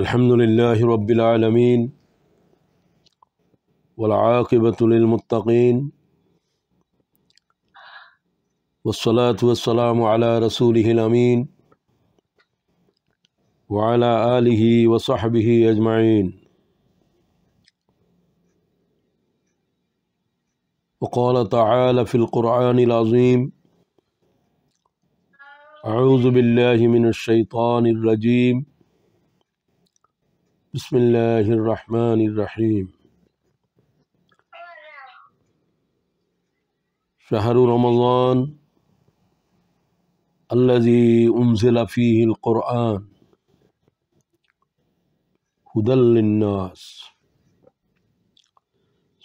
الحمد لله رب العالمين والعاقبة للمتقين والصلاة والسلام على رسوله الأمين وعلى آله وصحبه أجمعين. وقال تعالى في القرآن العظيم: أعوذ بالله من الشيطان الرجيم بسم الله الرحمن الرحيم. شهر رمضان الذي أنزل فيه القرآن هدى للناس.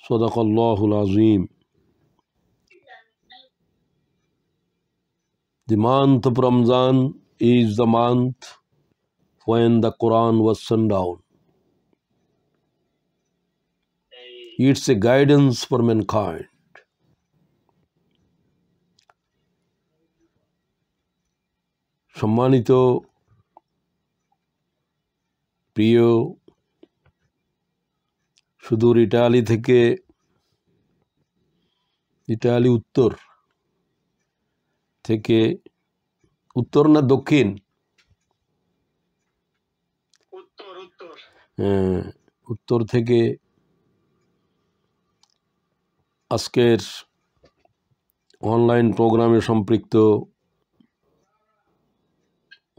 صدق الله العظيم. The month of Ramadan is the month when the Quran was sent down. It's a guidance for mankind. সম্মানিত প্রিয় সুদূর Italy থেকে, Italy উত্তর থেকে, উত্তর না দক্ষিণ, উত্তর থেকে আজকের অনলাইন প্রোগ্রামে সম্পৃক্ত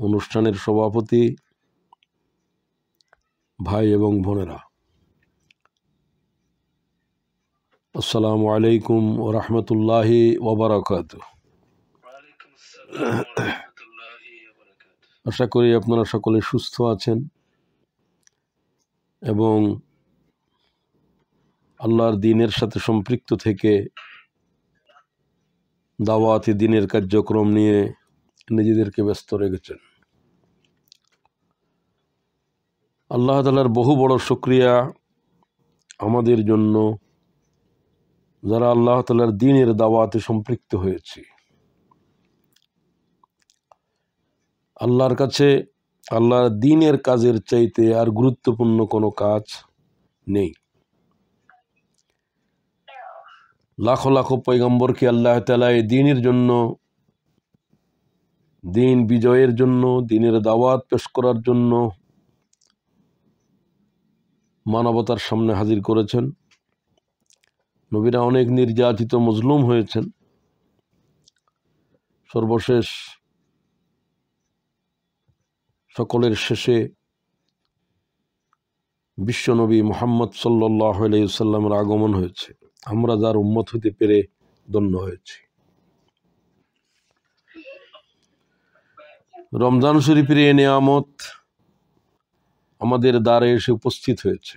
অনুষ্ঠানের সভাপতি ভাই এবং বোনেরা, আসসালামু আলাইকুম ওয়া রাহমাতুল্লাহি ওয়া বারাকাতুহু। আশা করি আপনারা সকলে সুস্থ আছেন এবং আল্লাহর দ্বীনের সাথে সম্পৃক্ত থেকে দাওয়াতি দ্বীনের কার্যক্রম নিয়ে নিজেদেরকে ব্যস্ত রেখেছেন। আল্লাহ তাআলার বহু বড় শুকরিয়া আমাদের জন্য, যারা আল্লাহ তাআলার দ্বীনের দাওয়াতে সম্পৃক্ত হয়েছি। আল্লাহর কাছে আল্লাহর দ্বীনের কাজের চাইতে আর গুরুত্বপূর্ণ কোনো কাজ নেই। লাখো লাখো পয়গম্বরকে আল্লাহ তাআলা এই দ্বীনের জন্য, দ্বীন বিজয়ের জন্য, দ্বীনের দাওয়াত পেশ করার জন্য মানবতার সামনে হাজির করেছেন। নবীরা অনেক নির্যাতিত, মজলুম হয়েছেন। সর্বশেষ সকলের শেষে বিশ্বনবী মুহাম্মদ সাল্লাল্লাহু আলাইহি ওয়াসাল্লামের আগমন হয়েছে। আমরা যার উম্মত হতে পেরে ধন্য হয়েছি। রমজান শরীফের এই নিয়ামত আমাদের দ্বারে এসে উপস্থিত হয়েছে।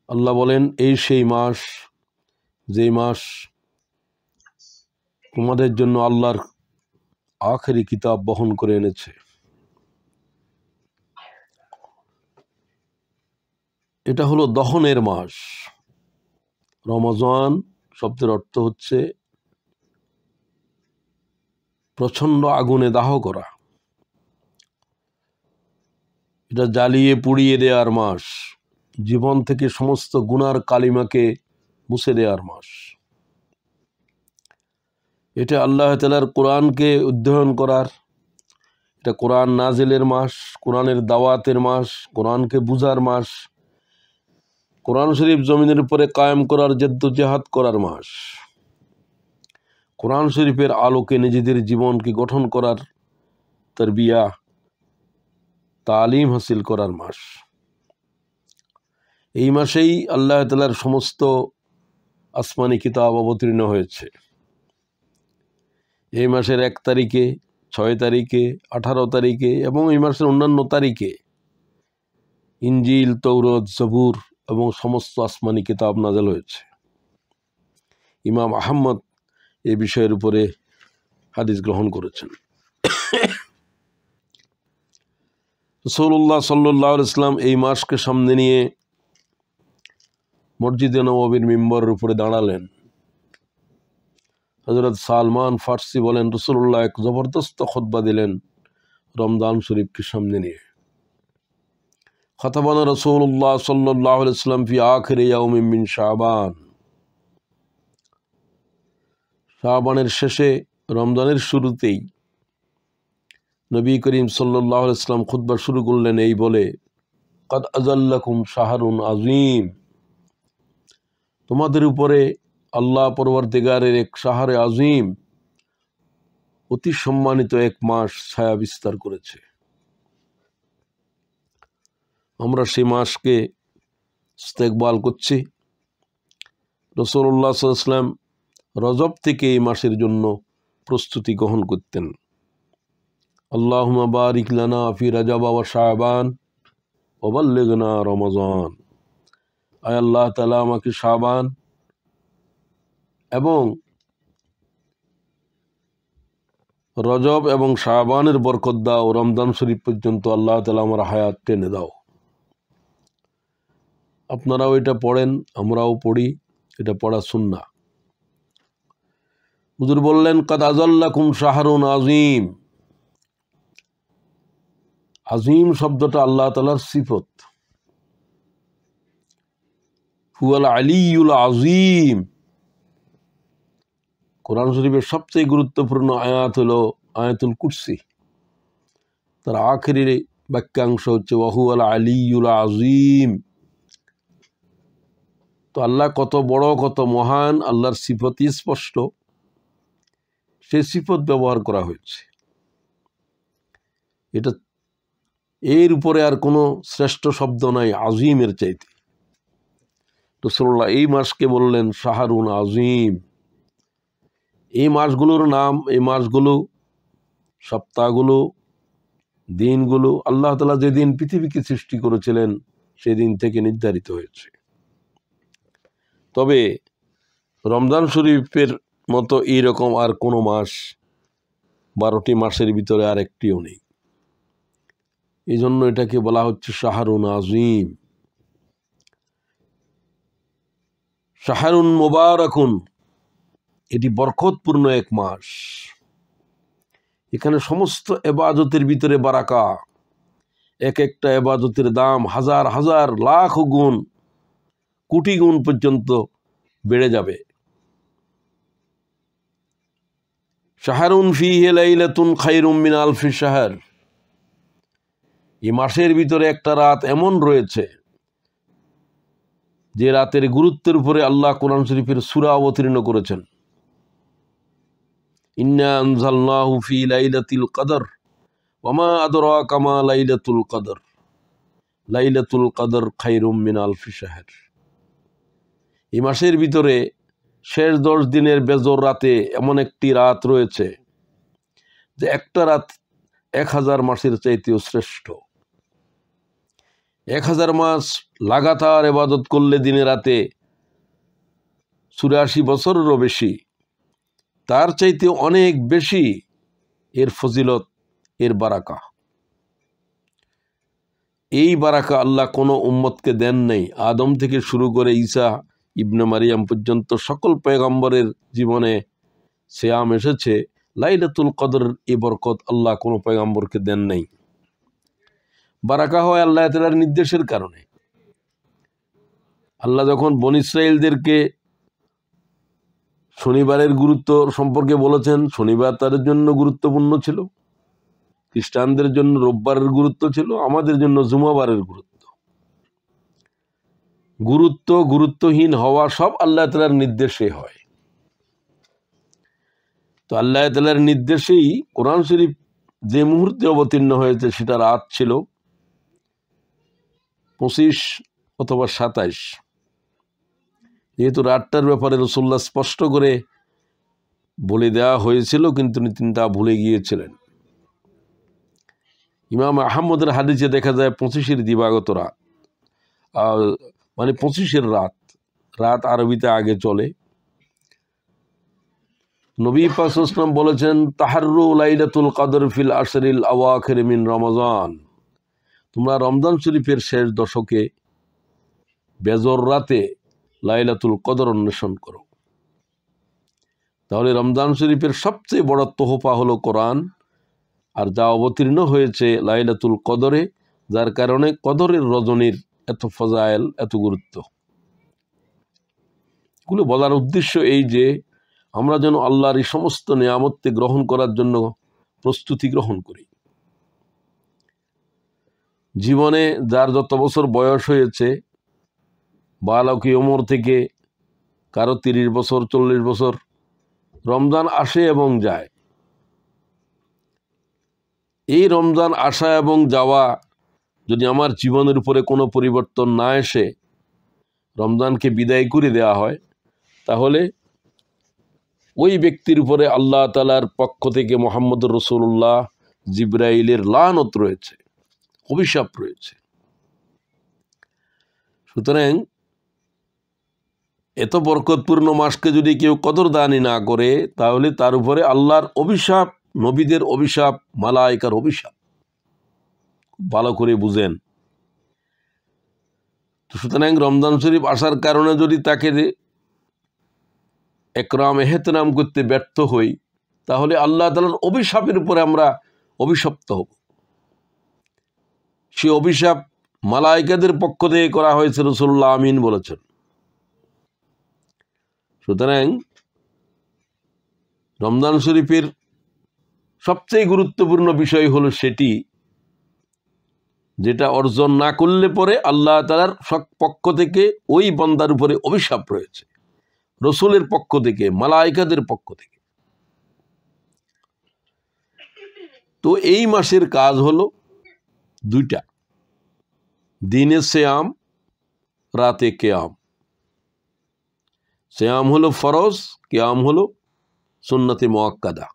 আল্লাহ বলেন, এই সেই মাস, যে মাস তোমাদের জন্য আল্লাহর আখেরি কিতাব বহন করে এনেছে। এটা হলো দহনের মাস। রমজান শব্দের অর্থ হচ্ছে প্রচন্ড আগুনে দাহ করা। এটা জ্বালিয়ে পুড়িয়ে দেওয়ার মাস, জীবন থেকে সমস্ত গুনার কালিমাকে মুছে দেওয়ার মাস। এটা আল্লাহ তাআলার কোরআনকে অধ্যয়ন করার, এটা কোরআন নাজিলের মাস, কোরআনের দাওয়াতের মাস, কোরআনকে বুঝার মাস, কোরআন শরীফ জমিনের উপরে কায়েম করার, জেদ্দোজেহাদ করার মাস, কোরআন শরীফের আলোকে নিজেদের জীবনকে গঠন করার, তারবিয়া, তালিম হাসিল করার মাস। এই মাসেই আল্লাহ তাআলার সমস্ত আসমানি কিতাব অবতীর্ণ হয়েছে। এই মাসের 1 তারিখে, 6 তারিখে, 18 তারিখে এবং এই মাসের অন্যান্য তারিখে ইনজিল, তৌরাত, জবুর এবং সমস্ত আসমানি কিতাব নাযিল হয়েছে। ইমাম আহমদ এই বিষয়ের উপরে হাদিস গ্রহণ করেছেন। রাসূলুল্লাহ সাল্লাল্লাহু আলাইহি ওয়াসাল্লাম এই মাসকে সামনে নিয়ে মসজিদে নববীর মিম্বরের উপরে দাঁড়ালেন। হযরত সালমান ফারসি বলেন, রাসূলুল্লাহ এক জবরদস্ত খুতবা দিলেন। রমজান শরীফকে সামনে নিয়ে। খতাবানা রাসূলুল্লাহ সাল্লাল্লাহু আলাইহি ওয়াসাল্লাম ফি আখিরি ইয়াউমিন মিন শাবান, শাবানের শেষে রমজানের শুরুতেই নবী করিম সাল্লাল্লাহু আলাইহি ওয়াসাল্লাম খুতবা শুরু করলেন এই বলে, কাদ আযাল্লাকুম শাহরুন আযীম, তোমাদের উপরে আল্লাহ পরবর্তীগারের এক শাহরে আযীম, অতি সম্মানিত এক মাস ছায়া বিস্তার করেছে। আমরা সেই মাসকে ইস্তেকবাল করছি। রাসূলুল্লাহ সাল্লাল্লাহু আলাইহি ওয়াসাল্লাম রজব থেকে এই মাসের জন্য প্রস্তুতি গ্রহণ করতেন। আল্লাহুম্মা বারিক লানা ফি রাজাব ওয়া শাবান ওয়া বাল্লিগনা রমাজান, আয় আল্লাহ তাআলা আমাকে শাবান এবং রজব এবং শাবানের বরকত দাও, রমজান শরীফ পর্যন্ত আল্লাহ তাআলা আমার হায়াত টেনে দাও। আপনারাও এটা পড়েন, আমরাও পড়ি, এটা পড়া সুন্নাহ। হুজুর বললেন, কাদ আযাল্লাকুম শাহরুন আযীম। আযীম শব্দটা আল্লাহ তাআলার সিফত। হুয়াল আলিয়্যুল আযীম। কোরআন শরীফের সবচেয়ে গুরুত্বপূর্ণ আয়াত হলো আয়াতুল কুরসি। তার আখেরি বাক্যাংশ হচ্ছে ওয়াহুয়াল আলিয়্যুল আযীম। তো আল্লাহ কত বড়, কত মহান, আল্লাহর সিফতই স্পষ্ট, সেই সিফত ব্যবহার করা হয়েছে। এটা এর উপরে আর কোনো শ্রেষ্ঠ শব্দ নাই আযীমের চাইতে। রাসূলুল্লাহ এই মাসকে বললেন শাহরুন আযীম। এই মাসগুলোর নাম, এই মাসগুলো, সপ্তাহগুলো, দিনগুলো আল্লাহ তাআলা যেদিন পৃথিবীকে সৃষ্টি করেছিলেন সেদিন থেকে নির্ধারিত হয়েছে। তবে রমজান শরীফের মতো এইরকম আর কোনো মাস 12টি মাসের ভিতরে আর একটিও নেই। এই জন্য এটাকে বলা হচ্ছে শাহরুন আযীম। শাহরুন মুবারাকুন, এটি বরকতপূর্ণ এক মাস। এখানে সমস্ত ইবাদতের ভিতরে বারাকা, এক একটা ইবাদতের দাম হাজার হাজার লাখ গুণ, কোটি গুণ পর্যন্ত বেড়ে যাবে। শাহরুন ফীহি লাইলাতুন খায়রুম মিন আলফি শাহর। এই মাসের ভিতরে একটা রাত এমন রয়েছে যে রাতের গুরুত্বের উপরে আল্লাহ কোরআন শরীফের সূরা অবতীর্ণ করেছেন। ইন্না আনজালনাহু ফি লাইলাতিল কদর ওয়া মা আদরাকা মা লাইলাতুল কদর, লাইলাতুল কদর খায়রুম মিন আলফি শাহর। এই মাসের ভিতরে শেষ 10 দিনের বেজর রাতে এমন একটি রাত রয়েছে যে একটা রাত 1000 মাসের চাইতেও শ্রেষ্ঠ। 1000 মাস লাগাতার ইবাদত করলে দিনে রাতে 84 বছরেরও বেশি, তার চাইতে অনেক বেশি এর ফজিলত, এর বারাকা। এই বারাকা আল্লাহ কোনো উম্মতকে দেন নাই। আদম থেকে শুরু করে ঈসা ইবনে মারিয়াম পর্যন্ত সকল পয়গম্বরের জীবনে সিয়াম এসেছে। লাইলাতুল কদর এই বরকত আল্লাহ কোনো পয়গম্বরকে দেন নাই। বারাকা হয় আল্লাহ তাআলার নির্দেশের কারণে। আল্লাহ যখন বনী ইসরাঈলদেরকে শনিবারের গুরুত্ব সম্পর্কে বলেছেন, শনিবার তাদের জন্য গুরুত্বপূর্ণ ছিল, খ্রিস্টানদের জন্য রোববারের গুরুত্ব ছিল, আমাদের জন্য জুমাবারের গুরুত্বহীন হওয়া সব আল্লাহ তাআলার নির্দেশে হয়। তো আল্লাহ তাআলার নির্দেশেই কোরআন শরীফ যে মুহূর্তে অবতীর্ণ হয়েছে সেটা রাত ছিল 25 অথবা 27। যেহেতু রাতটার ব্যাপারে রাসূলুল্লাহ স্পষ্ট করে বলে দেওয়া হয়েছিল, কিন্তু তিনি তা ভুলে গিয়েছিলেন। ইমাম আহমদের হাদিসে দেখা যায় 25-এর দিবাগত রাত, মানে 25-এর রাত। রাত আরবিতে আগে চলে। নবী পাক সাল্লাল্লাহু আলাইহি ওয়াসাল্লাম বলেছেন, তাহাররু লাইলাতুল কদর ফিল আশরিল আওয়াখির মিন রমাজান। তোমরা রমজান শরীফের শেষ দশকে বেজর রাতে লাইলাতুল কদর অন্বেষণ করো। তাহলে রমজান শরীফের সবচেয়ে বড় তোহফা হলো কোরআন, আর যা অবতীর্ণ হয়েছে লাইলাতুল কদরে, যার কারণে কদরের রজনীর এত ফজায়েল, এত গুরুত্ব। এগুলো বলার উদ্দেশ্য এই যে আমরা যেন আল্লাহর এই সমস্ত নিয়ামতকে গ্রহণ করার জন্য প্রস্তুতি গ্রহণ করি। জীবনে যার যত বছর বয়স হয়েছে, বালকি ওমর থেকে কারো 30 বছর, 40 বছর, রমজান আসে এবং যায়। এই রমজান আসা এবং যাওয়া যদি আমার জীবনের উপরে কোনো পরিবর্তন না এসে রমজানকে বিদায় করে দেওয়া হয়, তাহলে ওই ব্যক্তির উপরে আল্লাহ তাআলার পক্ষ থেকে মুহাম্মদুর রাসূলুল্লাহ, জিবরাইলের লানত রয়েছে, অভিশাপ রয়েছে। সুতরাং এত বরকতপূর্ণ মাসকে যদি কেউ কদরদানি না করে, তাহলে তার উপরে আল্লাহর অভিশাপ, নবীদের অভিশাপ, মালায়েকার অভিশাপ। ভালো করে বুঝেন। সুতরাং রমজান শরীফ আসার কারণে যদি তাকে একরাম এহতরাম করতে ব্যর্থ হই, তাহলে আল্লাহ তাআলার অভিশাপের উপরে আমরা অভিশপ্ত হব। সে অভিশাপ মালায়েকাদের পক্ষ থেকে করা হয়েছে, রাসূলুল্লাহ আমিন বলেছেন। সুতরাং রমজান শরীফের সবচেয়ে গুরুত্বপূর্ণ বিষয় হলো সেটি, যেটা অর্জন না করলে পরে আল্লাহ তাআলার পক্ষ থেকে ওই বান্দার উপরে অভিশাপ রয়েছে, রসুলের পক্ষ থেকে, মালায়েকাদের পক্ষ থেকে। তো এই মাসের কাজ হলো দুইটা: দিনে সিয়াম, রাতে কিয়াম। সিয়াম হলো ফরজ, কিয়াম হলো সুন্নতে মুআক্কাদা।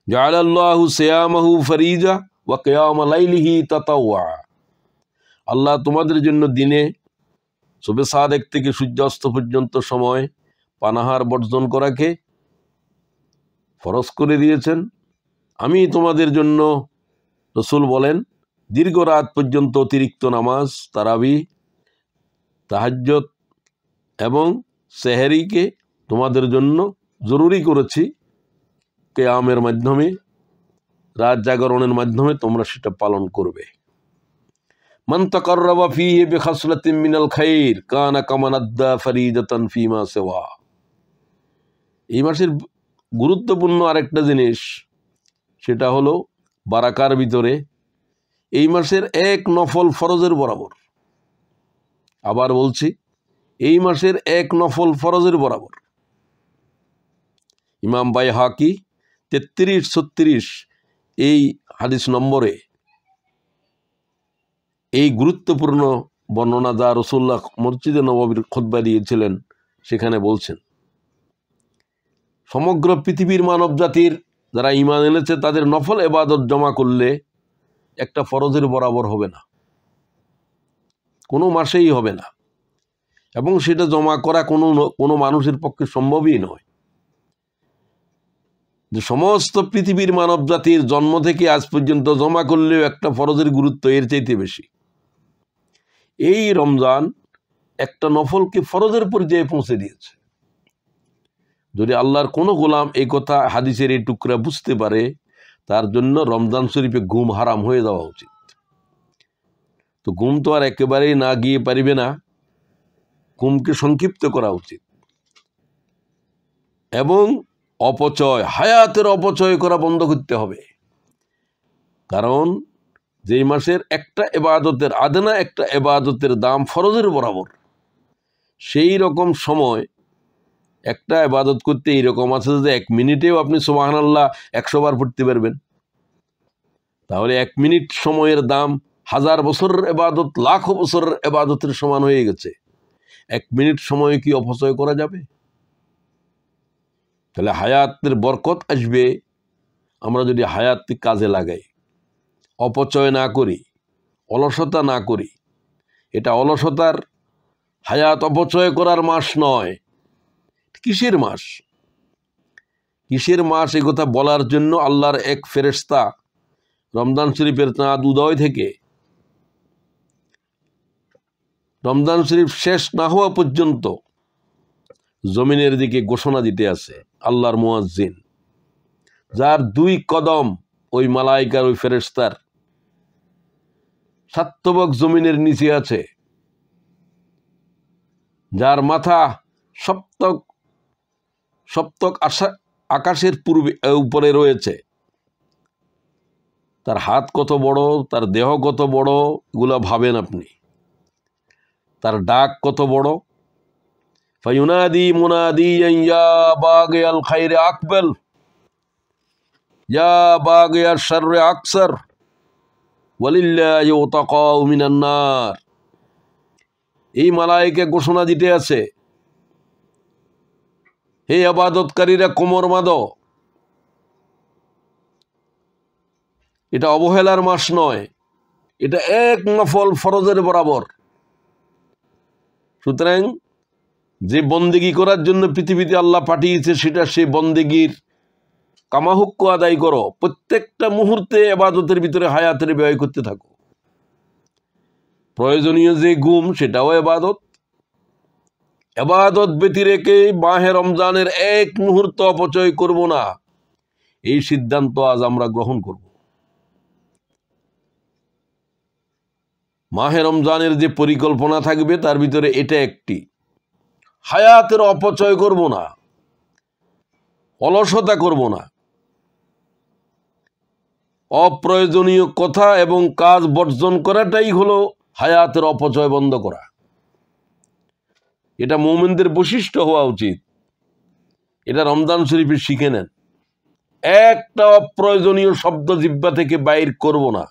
জাআলাল্লাহু সিয়ামাহু ফরিজা ওয়া কিয়াম লাইলিহি তাতাওয়া। আল্লাহ তোমাদের জন্য দিনে শুবে সাদেক থেকে সূর্যাস্ত পর্যন্ত সময় পানাহার বর্জন করাকে ফরজ করে দিয়েছেন। আমি তোমাদের জন্য, রসুল বলেন, দীর্ঘ রাত পর্যন্ত অতিরিক্ত নামাজ, তারাবি, তাহাজ্জুদ এবং সেহরিকে তোমাদের জন্য জরুরি করেছি। কিয়ামের মাধ্যমে, রাত জাগরণের মাধ্যমে তোমরা সেটা পালন করবে। মান তাকাররাবা ফীহি বিখাসলাতিন মিনাল খাইর কানা কামান আদ্দা ফরিদাতান ফীমা সিওয়া। এই মাসের গুরুত্বপূর্ণ আরেকটা জিনিস, সেটা হলো বারাকার ভিতরে এই মাসের এক নফল ফরজের বরাবর। আবার বলছি, এই মাসের এক নফল ফরজের বরাবর। ইমাম বাইহাকি 33-36 এই হাদিস নম্বরে এই গুরুত্বপূর্ণ বর্ণনা যা রাসূলুল্লাহ মসজিদে নববীর খুতবা দিয়েছিলেন, সেখানে বলছেন, সমগ্র পৃথিবীর মানব জাতির যারা ঈমান এনেছে তাদের নফল ইবাদত জমা করলে একটা ফরজের বরাবর হবে না, কোনো মাসেই হবে না, এবং সেটা জমা করা কোনো মানুষের পক্ষে সম্ভবই নয়। যে সমস্ত পৃথিবীর মানব জাতির জন্ম থেকে আজ পর্যন্ত জমা করলেও একটা ফরজের গুরুত্ব এর চাইতে বেশি। এই রমজান একটা নফলকে ফরজের পর্যায়ে পৌঁছে দিয়েছে। যদি আল্লাহর কোনো গোলাম এই কথা, হাদিসের এই টুকরা বুঝতে পারে, তার জন্য রমজান শরীফে ঘুম হারাম হয়ে যাওয়া উচিত। তো ঘুম তো আর একেবারেই না গিয়ে পারিবে না, ঘুমকে সংক্ষিপ্ত করা উচিত। এবং অপচয়, হায়াতের অপচয় করা বন্ধ করতে হবে। কারণ যেই মাসের একটা এবাদতের, আদনা একটা এবাদতের দাম ফরজের বরাবর, সেই রকম সময় একটা এবাদত করতে এইরকম আছে যে 1 মিনিটেও আপনি সুবহানাল্লাহ 100 বার পড়তে পারবেন। তাহলে 1 মিনিট সময়ের দাম 1000 বছরের এবাদত, লাখো বছরের এবাদতের সমান হয়ে গেছে। 1 মিনিট সময় কি অপচয় করা যাবে? তাহলে হায়াতের বরকত আসবে আমরা যদি হায়াতকে কাজে লাগাই, অপচয় না করি, অলসতা না করি। এটা অলসতার, হায়াত অপচয় করার মাস নয়। কিসের মাস? কিসের মাস এ কথা বলার জন্য আল্লাহর এক ফেরেশতা রমজান শরীফের চাঁদ উদয় থেকে রমজান শরীফ শেষ না হওয়া পর্যন্ত জমিনের দিকে ঘোষণা দিতে আছে। আল্লাহর মুয়াজ্জিন, যার 2 কদম ওই মালাইকার ওই ফেরেশতার সাত্যবক জমিনের নিচে আছে, যার মাথা সপ্তক সপ্তক আকাশের উপরে রয়েছে। তার হাত কত বড়, তার দেহ কত বড়, এগুলা ভাবেন আপনি। তার ডাক কত বড়। ফায়ুনাদি মুনাদি ইয়া বাগিয়াল খাইরে আকবাল, ইয়া বাগিয়াশ শাররি আকসার, ওয়ালিল্লাহি উতাকাউ মিনান নার। এই মালায়েকা ঘোষণা দিতে আছে, হে ইবাদতকারীরা কোমর বাঁধো। এটা অবহেলার মাস নয়, এটা এক নফল ফরজের বরাবর। সুতরাং যে বন্দেগী করার জন্য পৃথিবীতে আল্লাহ পাঠিয়েছে, সেটা সেই বন্দেগীর কামাহুক্য আদায় করো। প্রত্যেকটা মুহূর্তে ইবাদতের ভিতরে হায়াতের ব্যয় করতে থাকো। প্রয়োজনীয় যে ঘুম, সেটাও ইবাদত। ইবাদত ব্যতি রেখে মাহে রমজানের এক মুহূর্ত অপচয় করব না, এই সিদ্ধান্ত আজ আমরা গ্রহণ করব। মাহে রমজানের যে পরিকল্পনা থাকবে, তার ভিতরে এটা একটি। হায়াতের অপচয় করব না, অলসতা করব না, অপ্রয়োজনীয় কথা এবং কাজ বর্জন করাটাই হলো হায়াতের অপচয় বন্ধ করা। এটা মুমিনদের বৈশিষ্ট্য হওয়া উচিত। এটা রমজান শরীফে শিখে নেন। একটা অপ্রয়োজনীয় শব্দ জিহ্বা থেকে বাইর করব না,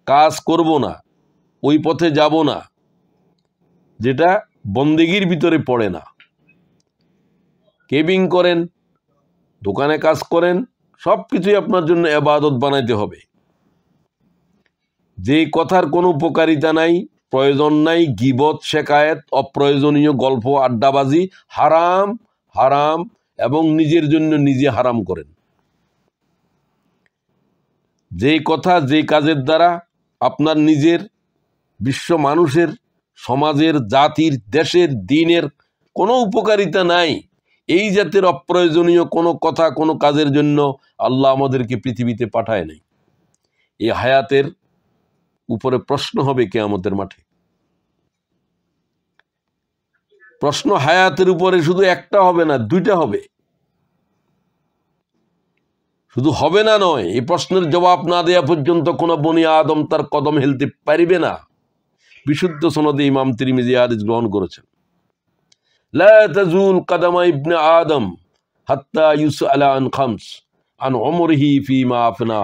কাজ করব না, ওই পথে যাব না যেটা বন্দেগীর ভিতরে পড়ে না। কেবিং করেন, দোকানে কাজ করেন, সব কিছুই আপনার জন্য ইবাদত বানাইতে হবে। যে কথার কোনো উপকারিতা নাই, প্রয়োজন নাই, গীবত, শেকায়েত, অপ্রয়োজনীয় গল্প, আড্ডাবাজি হারাম, হারাম, এবং নিজের জন্য নিজে হারাম করেন। যে কথা, যে কাজের দ্বারা আপনার নিজের, বিশ্ব মানুষের, সমাজের, জাতির, দেশের, দিনের কোনো উপকারিতা নাই, এই জাতের অপ্রয়োজনীয় কোনো কথা, কোনো কাজের জন্য আল্লাহ আমাদেরকে পৃথিবীতে পাঠায় নাই। এই হায়াতের উপরে প্রশ্ন হবে কিয়ামতের মাঠে। প্রশ্ন হায়াতের উপরে শুধু একটা হবে না, দুইটা হবে। শুধু হবে না নয়, এই প্রশ্নের জবাব না দেওয়া পর্যন্ত কোনো বনি আদম তার কদম হেলতে পারিবে না। বিশুদ্ধ সনদে ইমাম তিরমিজি হাদিস গ্রহণ করেছেন। লা তাজুল কদমা ইবনে আদম হাত্তা ইউসআলা আন খামস আন উমরিহি ফিমা আফনা।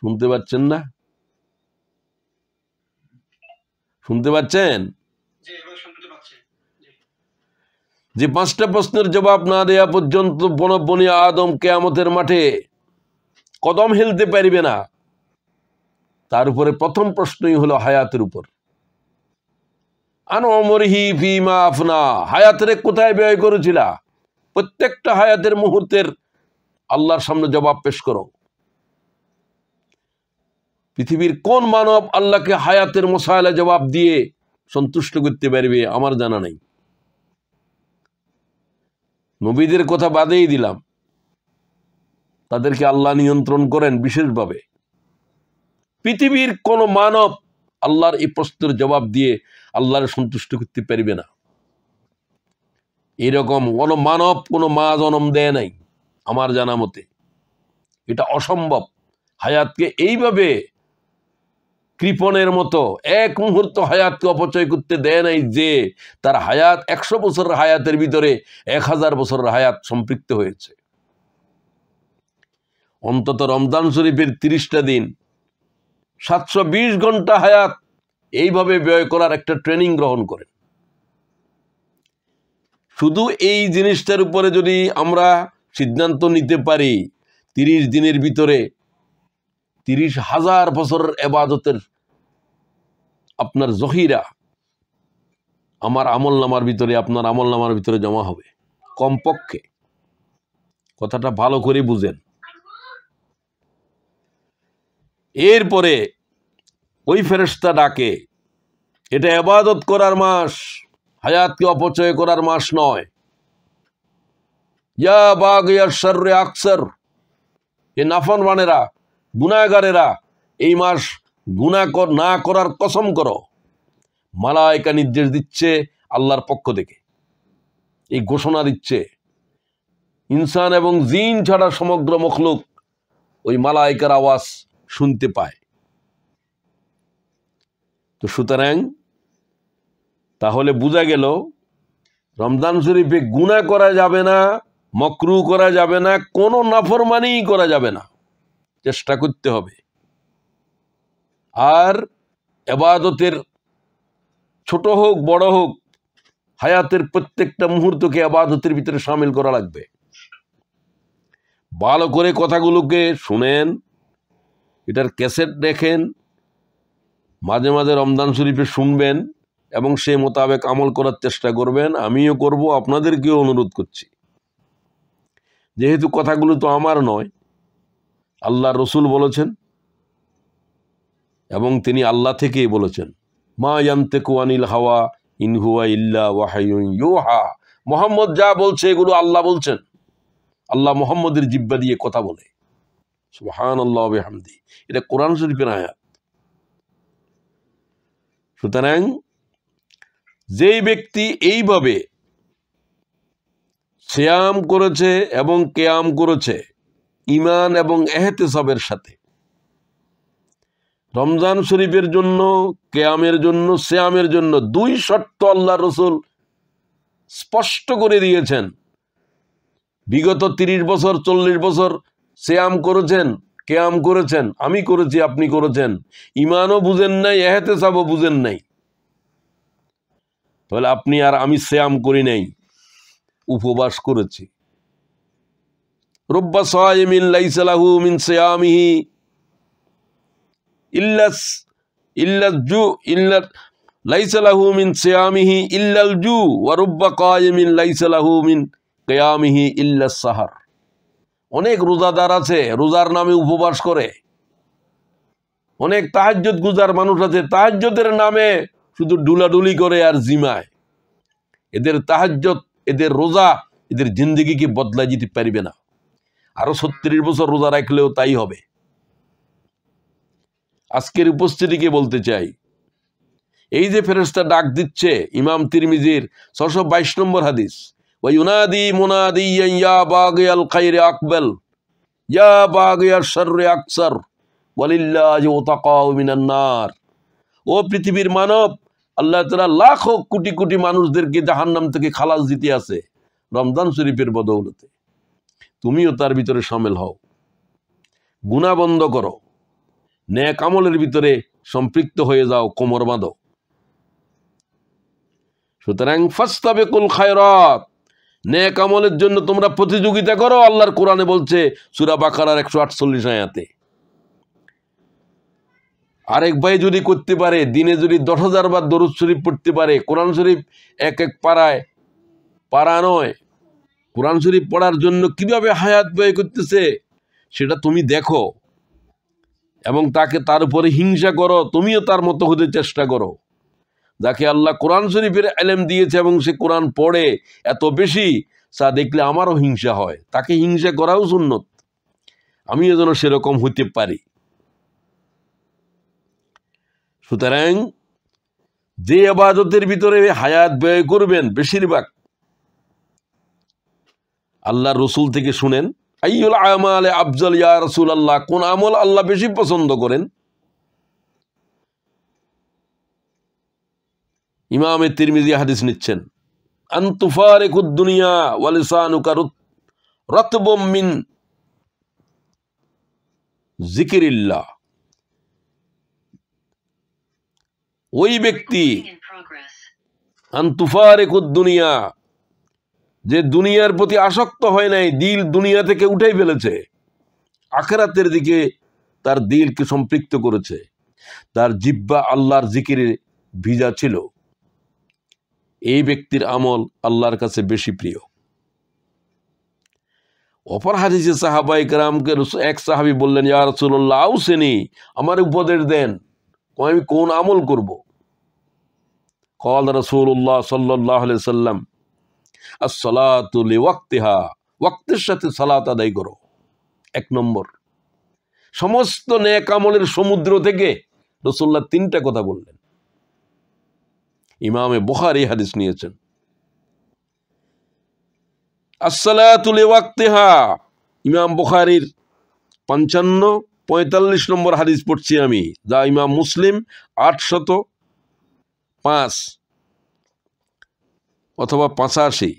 শুনতে পাচ্ছেন না? শুনতে পাচ্ছেন? যে পাঁচটা প্রশ্নের জবাব না দেয়া পর্যন্ত বনি আদম কিয়ামতের মাঠে কদম হেলতে পারিবে না। তার উপরে প্রথম প্রশ্নই হলো হায়াতের উপর। আন উমরিহি ফিমা আফনা, হায়াতের কোথায় ব্যয় করেছিলা? প্রত্যেকটা হায়াতের মুহূর্তের আল্লাহর সামনে জবাব পেশ করো। পৃথিবীর কোন মানব আল্লাহকে হায়াতের মশাইলা জবাব দিয়ে সন্তুষ্ট করতে পারবে? আমার জানা নাই। নবীদের কথা বাদেই দিলাম, তাদেরকে আল্লাহ নিয়ন্ত্রণ করেন বিশেষভাবে। পৃথিবীর কোন মানব আল্লাহর এই প্রশ্নের জবাব দিয়ে আল্লাহর সন্তুষ্ট করতে পারবে না। এরকম কোন মানব কোন মা জন্ম দেয় নাই আমার জানা মতে। এটা অসম্ভব। হায়াতকে এইভাবে কৃপণের মতো এক মুহূর্ত হায়াতকে অপচয় করতে দেয় নাই, যে তার হায়াত 100 বছরের হায়াতের ভিতরে 1000 বছরের হায়াত সম্পৃক্ত হয়েছে। অন্তত রমজান শরীফের 30টা দিন 720 ঘন্টা হায়াত এইভাবে ব্যয় করার একটা ট্রেনিং গ্রহণ করেন। শুধু এই জিনিসটার উপরে যদি আমরা সিদ্ধান্ত নিতে পারি, 30 দিনের ভিতরে 30,000 বছরের ইবাদতের আপনার জহিরা আমার আমল নামার ভিতরে, আপনার আমল নামার ভিতরে জমা হবে কমপক্ষে। কথাটা ভালো করে বুঝেন। এরপরে ওই ফেরেশতা ডাকে, এটা ইবাদত করার মাস, হায়াতকে অপচয় করার মাস নয়। ইয়া বাগিয়াশ শাররি আকসার, এ নাফরমানেরা, গুনাহগারেরা, এই মাস গুনাহ না করার কসম করো। মালায়েকা নির্দেশ দিচ্ছে আল্লাহর পক্ষ থেকে, এই ঘোষণা দিচ্ছে। ইনসান এবং জিন ছাড়া সমগ্র মখলুক ওই মালায়েকার আওয়াজ শুনতে পায়। তো সুতরাং তাহলে বোঝা গেল রমজান শরীফে গুনাহ করা যাবে না, মকরু করা যাবে না, কোনো নাফরমানিই করা যাবে না, চেষ্টা করতে হবে। আর ইবাদতের ছোট হোক বড় হোক, হায়াতের প্রত্যেকটা মুহূর্তকে ইবাদতের ভিতরে শামিল করা লাগবে। ভালো করে কথাগুলোকে শুনেন, এটার ক্যাসেট দেখেন, মাঝে মাঝে রমজান শরীফে শুনবেন এবং সেই মোতাবেক আমল করার চেষ্টা করবেন। আমিও করব, আপনাদেরকেও অনুরোধ করছি। যেহেতু কথাগুলো তো আমার নয়, আল্লাহ রসুল বলেছেন এবং তিনি আল্লাহ থেকেই বলেছেন, মা ইয়ান্তিকু আনিল হাওয়া ইন হুয়া ইল্লা ওয়াহয়ুন ইউহা। মুহাম্মদ যা বলছে এগুলো আল্লাহ বলছেন। আল্লাহ মুহাম্মদের জিহ্বা দিয়ে কথা বলে। সুবহানাল্লাহ ওয়া বিহামদি। এটা কোরআন শরীফের আয়াত। সুতরাং যেই ব্যক্তি এইভাবে সিয়াম করেছে এবং কিয়াম করেছে ঈমান এবং ইহতিসাবের সাথে, রমজান শরীফের জন্য, কিয়ামের জন্য, সিয়ামের জন্য দুই শর্ত আল্লাহ রসুল স্পষ্ট করে দিয়েছেন। বিগত 30 বছর 40 বছর সিয়াম করেছেন, কিয়াম করেছেন, আমি করেছি, আপনি করেছেন, ঈমানও বুঝেন নাই, ইহতিসাবও বুঝেন নাই, তাহলে আপনি আর আমি সিয়াম করি নাই, উপবাস করেছি। রুব্বা সায়িমিন লাইসা লাহু মিন সিয়ামিহি লাইসা লাহু মিন সিয়ামিহি ইল্লাল জু ওয়া রুব্বা কায়িমিন লাইসা লাহু মিন কিয়ামিহি ইল্লাস সাহার। অনেক রোজাদার আছে, রোজার নামে উপবাস করে। অনেক তাহাজ্জুদ গুজার মানুষ আছে, তাহাজ্জুদের নামে শুধু ডুলাডুলি করে আর জিমায়। এদের তাহাজ্জুদ, এদের রোজা, এদের জিন্দেগিকে বদলাই দিতে পারবে না। আরো 36 বছর রোজা রাখলেও তাই হবে। আজকের উপস্থিতিকে বলতে চাই, এই যে ফেরেশতা ডাক দিচ্ছে, ইমাম তিরমিজির 622 নম্বর হাদিস, ওয়া ইউনাদি মুনাদিয়ান ইয়া বাগিয়াল খায়রি আকবাল ইয়া বাগিয়াশ শাররি আকসার ওয়ালিল্লাহি উতাকাউ মিনান নার। ও পৃথিবীর মানব, আল্লাহ তাআলা লাখ কোটি কোটি মানুষদেরকে জাহান্নাম থেকে খালাস দিতে আছে রমজান শরীফের বদৌলতে। তুমিও তার ভিতরে শামিল হও। গুনাহ বন্ধ করো, নেক আমলের ভিতরে সম্পৃক্ত হয়ে যাও, কোমর বাঁধো। সুতরাং ফাস্তাবিকুল খায়রাত, নেক আমলের জন্য তোমরা প্রতিযোগিতা করো। আল্লাহর কোরআনে বলছে সূরা বাকারার 148 আয়াতে। আরেক ভাই যদি করতে পারে, দিনে যদি 10,000 বার দরুদ শরীফ পড়তে পারে, কোরআন শরীফ এক এক পারায়, পারা নয়, কোরআন শরীফ পড়ার জন্য কিভাবে হায়াত ব্যয় করতেছে সেটা তুমি দেখো এবং তার উপরে হিংসা করো। তুমিও তার মতো হতে চেষ্টা করো। যাকে আল্লাহ কোরআন শরীফের ইলম দিয়েছে এবং সে কোরআন পড়ে এত বেশি, তা দেখলে আমারও হিংসা হয়। তাকে হিংসা করাও সুন্নত, আমিও যেন সেরকম হতে পারি। সুতরাং যে ইবাদতের ভিতরে হায়াত ব্যয় করবেন, বেশিরভাগ আল্লাহর রসুল থেকে শুনেন, আইয়ুল আমালে আফজল ইয়া রাসূলুল্লাহ, কোন আমল আল্লাহ বেশি পছন্দ করেন? ইমামে তিরমিজি হাদিস নিচ্ছেন, আন তুফারিকুদ দুনিয়া ওয়া লিসানুকা রাতবুম মিন যিকরিল্লাহ। ওই ব্যক্তি আন তুফারিকুদ দুনিয়া, যে দুনিয়ার প্রতি আসক্ত হয় নাই, দিল দুনিয়া থেকে উঠাই ফেলেছে, আখিরাতের দিকে তার দিলকে সম্পৃক্ত করেছে, তার জিহ্বা আল্লাহর জিকিরে ভিজা ছিল, এই ব্যক্তির আমল আল্লাহর কাছে বেশি প্রিয়। অপর হাদিসে সাহাবায়ে কেরামকে এক সাহাবী বললেন, ইয়া রাসূলুল্লাহ আউসিনি, আমার উপদেশ দেন, আমি কোন আমল করব? ক্বাল রাসূলুল্লাহ সাল্লাল্লাহু আলাইহি সাল্লাম, আস-সালাতু লিওয়াক্তিহা ওয়াক্তের সাথে সালাত আদায় করো। 1 নম্বর। সমস্ত নেক আমলের সমুদ্র থেকে রাসূলুল্লাহ 3টা কথা বললেন। ইমামে বুখারী হাদিস নিয়েছেন। আসসালাতু লিওয়াক্তিহা, ইমাম বুখারীর 55-45 নম্বর হাদিস পড়ছি আমি, যা ইমাম মুসলিম 805 অথবা 85।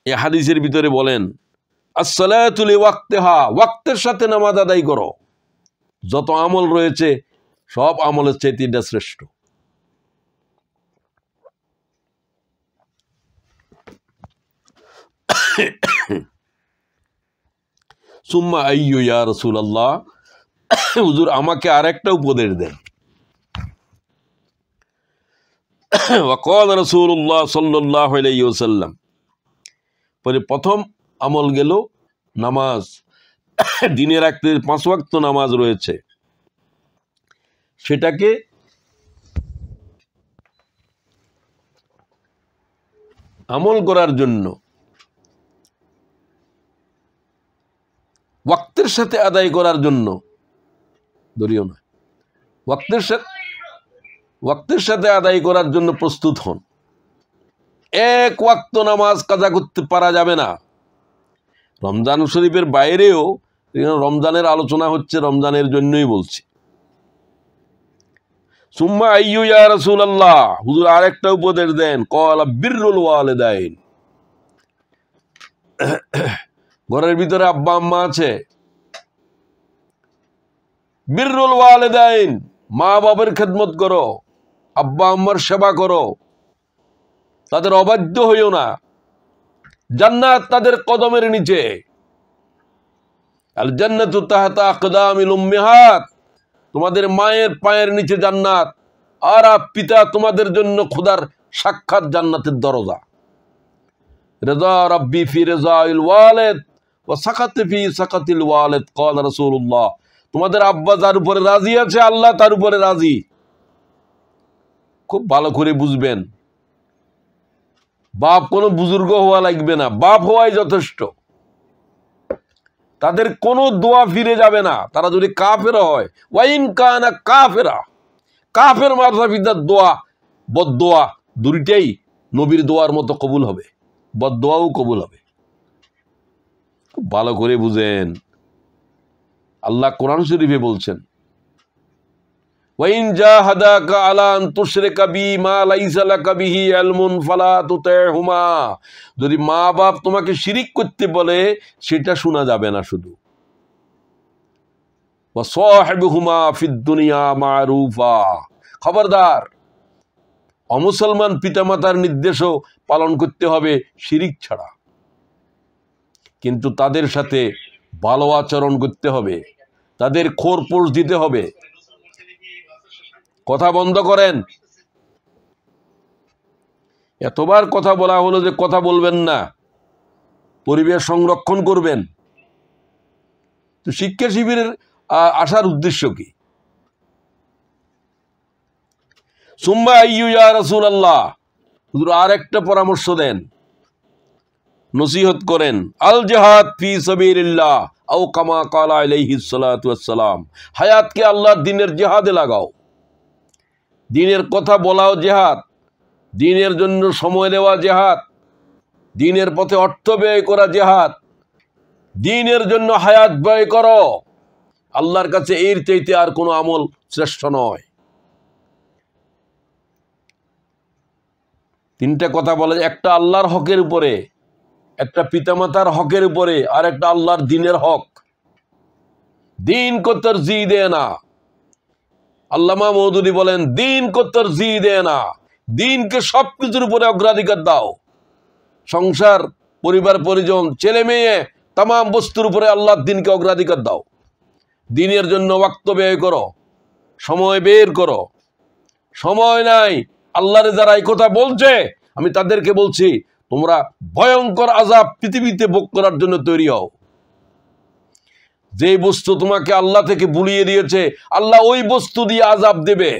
এই হাদিসের ভিতরে বলেন আসসালাতু লিওয়াক্তিহা, ওয়াক্তের সাথে নামাজ আদায় করো। যত আমল রয়েছে সব আমলের চাইতে এটা শ্রেষ্ঠ। সুম্মা আইয়ু ইয়া রাসূলুল্লাহ, হুজুর আমাকে আরেকটা উপদেশ দেন। ওয়াকাল রাসূলুল্লাহ সাল্লাল্লাহু আলাইহি ওয়াসাল্লাম, পরে প্রথম আমল গেল নামাজ। দিনের রাখতে 5 ওয়াক্ত নামাজ রয়েছে, সেটাকে আমল করার জন্য ওয়াক্তের সাথে আদায় করার জন্য দরিও না, ওয়াক্তের সাথে আদায় করার জন্য প্রস্তুত হন। 1 ওয়াক্ত নামাজ কাজা করতে পারা যাবে না। রমজান শরীফের বাইরেও, রমজানের আলোচনা হচ্ছে, রমজানের জন্যই বলছি। সুম্মা আইয়ু ইয়া রাসূলুল্লাহ, হুজুর আরেকটা উপদেশ দেন। ক্বালা বিররুল ওয়ালিদাইন, ঘরের ভিতরে আব্বা আম্মা আছে, বিররুল ওয়ালিদাইন, মা বাবার খেদমত করো, আব্বা আম্মার সেবা করো, তাদের অবাধ্য হইও না। জান্নাত তাদের কদমের নিচে, আল জান্নাতু তাহতা আকদামিল উম্মাহাত, তোমাদের মায়ের পায়ের নিচে জান্নাত, আর পিতা তোমাদের জন্য খোদার সাক্ষাৎ জান্নাতের দরজা। রিজা রাব্বি ফি রিজাইল ওয়ালিদ ওয়া সাকাতি ফি সাকাতিল ওয়ালিদ, ক্বালা রাসূলুল্লাহ, তোমাদের আব্বা যার উপরে রাজি আছে আল্লাহ তার উপরে রাজি। খুব ভালো করে বুঝবেন, বাপ কোনো বুজুর্গ হওয়া লাগবে না, বাপ হওয়াই যথেষ্ট। তাদের কোনো দোয়া ফিরে যাবে না, তারা যদি কাফের হয়। ওয়াইন কানা কাফেরা, কাফের মাতা পিতার দোয়া বদদোয়া দুইটাই নবীর দোয়ার মতো কবুল হবে, বদদোয়াও কবুল হবে। খুব ভালো করে বুঝেন, আল্লাহ কোরআন শরীফে বলছেন ওয়াইন জাহাদাকা আলা আন তুশরিকা বি মা লাইসা লাকা বিহি ইলমুন ফালা তুতিহুমা, যদি মা বাপ তোমাকে শিরিক করতে বলে সেটা শোনা যাবে না শুধু। ওয়া সাহিবুহুমা ফিদ দুনিয়া মারুফা, খবরদার অমুসলমান পিতামাতার নির্দেশও পালন করতে হবে শিরিক ছাড়া, কিন্তু তাদের সাথে ভালো আচরণ করতে হবে, তাদের খোরপোশ দিতে হবে। কথা বন্ধ করেন। এতবার কথা বলা হলো যে কথা বলবেন না, পরিবেশ সংরক্ষণ করবেন। তো শিক্ষা শিবিরের আসার উদ্দেশ্য কি? সুম্মা আইয়ু ইয়া রাসূলুল্লাহ, হুজুর আরেকটা পরামর্শ দেন, নসিহত করেন। আল জিহাদ ফি সাবিলিল্লাহ আও কামা ক্বালা আলাইহিস সালাতু ওয়াস সালাম, হায়াতকে আল্লাহর দ্বীনের জিহাদে লাগাও। দ্বীনের কথা বলাও জিহাদ, দ্বীনের জন্য সময় দেওয়া জিহাদ, দ্বীনের পথে অর্থ ব্যয় করা জিহাদ, দ্বীনের জন্য হায়াত ব্যয় করো। আল্লাহর কাছে এর চাইতে আর কোনো আমল শ্রেষ্ঠ নয়। 3টা কথা বলে, একটা আল্লাহর হকের উপরে, একটা পিতামাতার হকের উপরে, আর একটা আল্লাহর দ্বীনের হক। দ্বীন কো তরজিহ দেনা, আল্লামা মওদুদী বলেন দ্বীন কো তরজিহ দেনা, দ্বীনকে সবকিছুর উপরে অগ্রাধিকার দাও। সংসার, পরিবার পরিজন, ছেলে মেয়ে, তাম বস্তুর উপরে আল্লাহর দ্বীনকে অগ্রাধিকার দাও। দ্বীনের জন্য ওয়াক্ত ব্যয় করো, সময় বের করো। সময় নাই, আল্লাহরে যারা এই কথা বলছে আমি তাদেরকে বলছি, তোমরা ভয়ঙ্কর আযাব পৃথিবীতে ভোগ করার জন্য তৈরি হও। যে বস্তু তোমাকে আল্লাহ থেকে ভুলিয়ে দিয়েছে, আল্লাহ ওই বস্তু দিয়ে আযাব দেবে।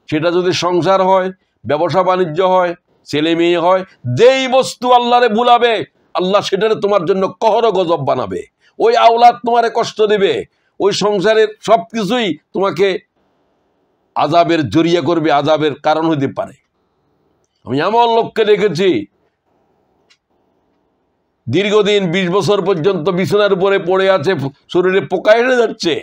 সেটা যদি সংসার হয়, ব্যবসা বাণিজ্য হয়, ছেলে মেয়ে হয়, যেই বস্তু আল্লাহরে ভুলাবে আল্লাহ সেটারে তোমার জন্য কহর গজব বানাবে। ওই আওলাদ তোমারে কষ্ট দেবে, ওই সংসারের সবকিছুই তোমাকে আযাবের জরিয়া করবে, আযাবের কারণ হতে পারে। আমি এমন লোককে দেখেছি দীর্ঘদিন 20 বছর পর্যন্ত বিছানার উপরে পড়ে আছে, শরীরে পোকা এসে যাচ্ছে।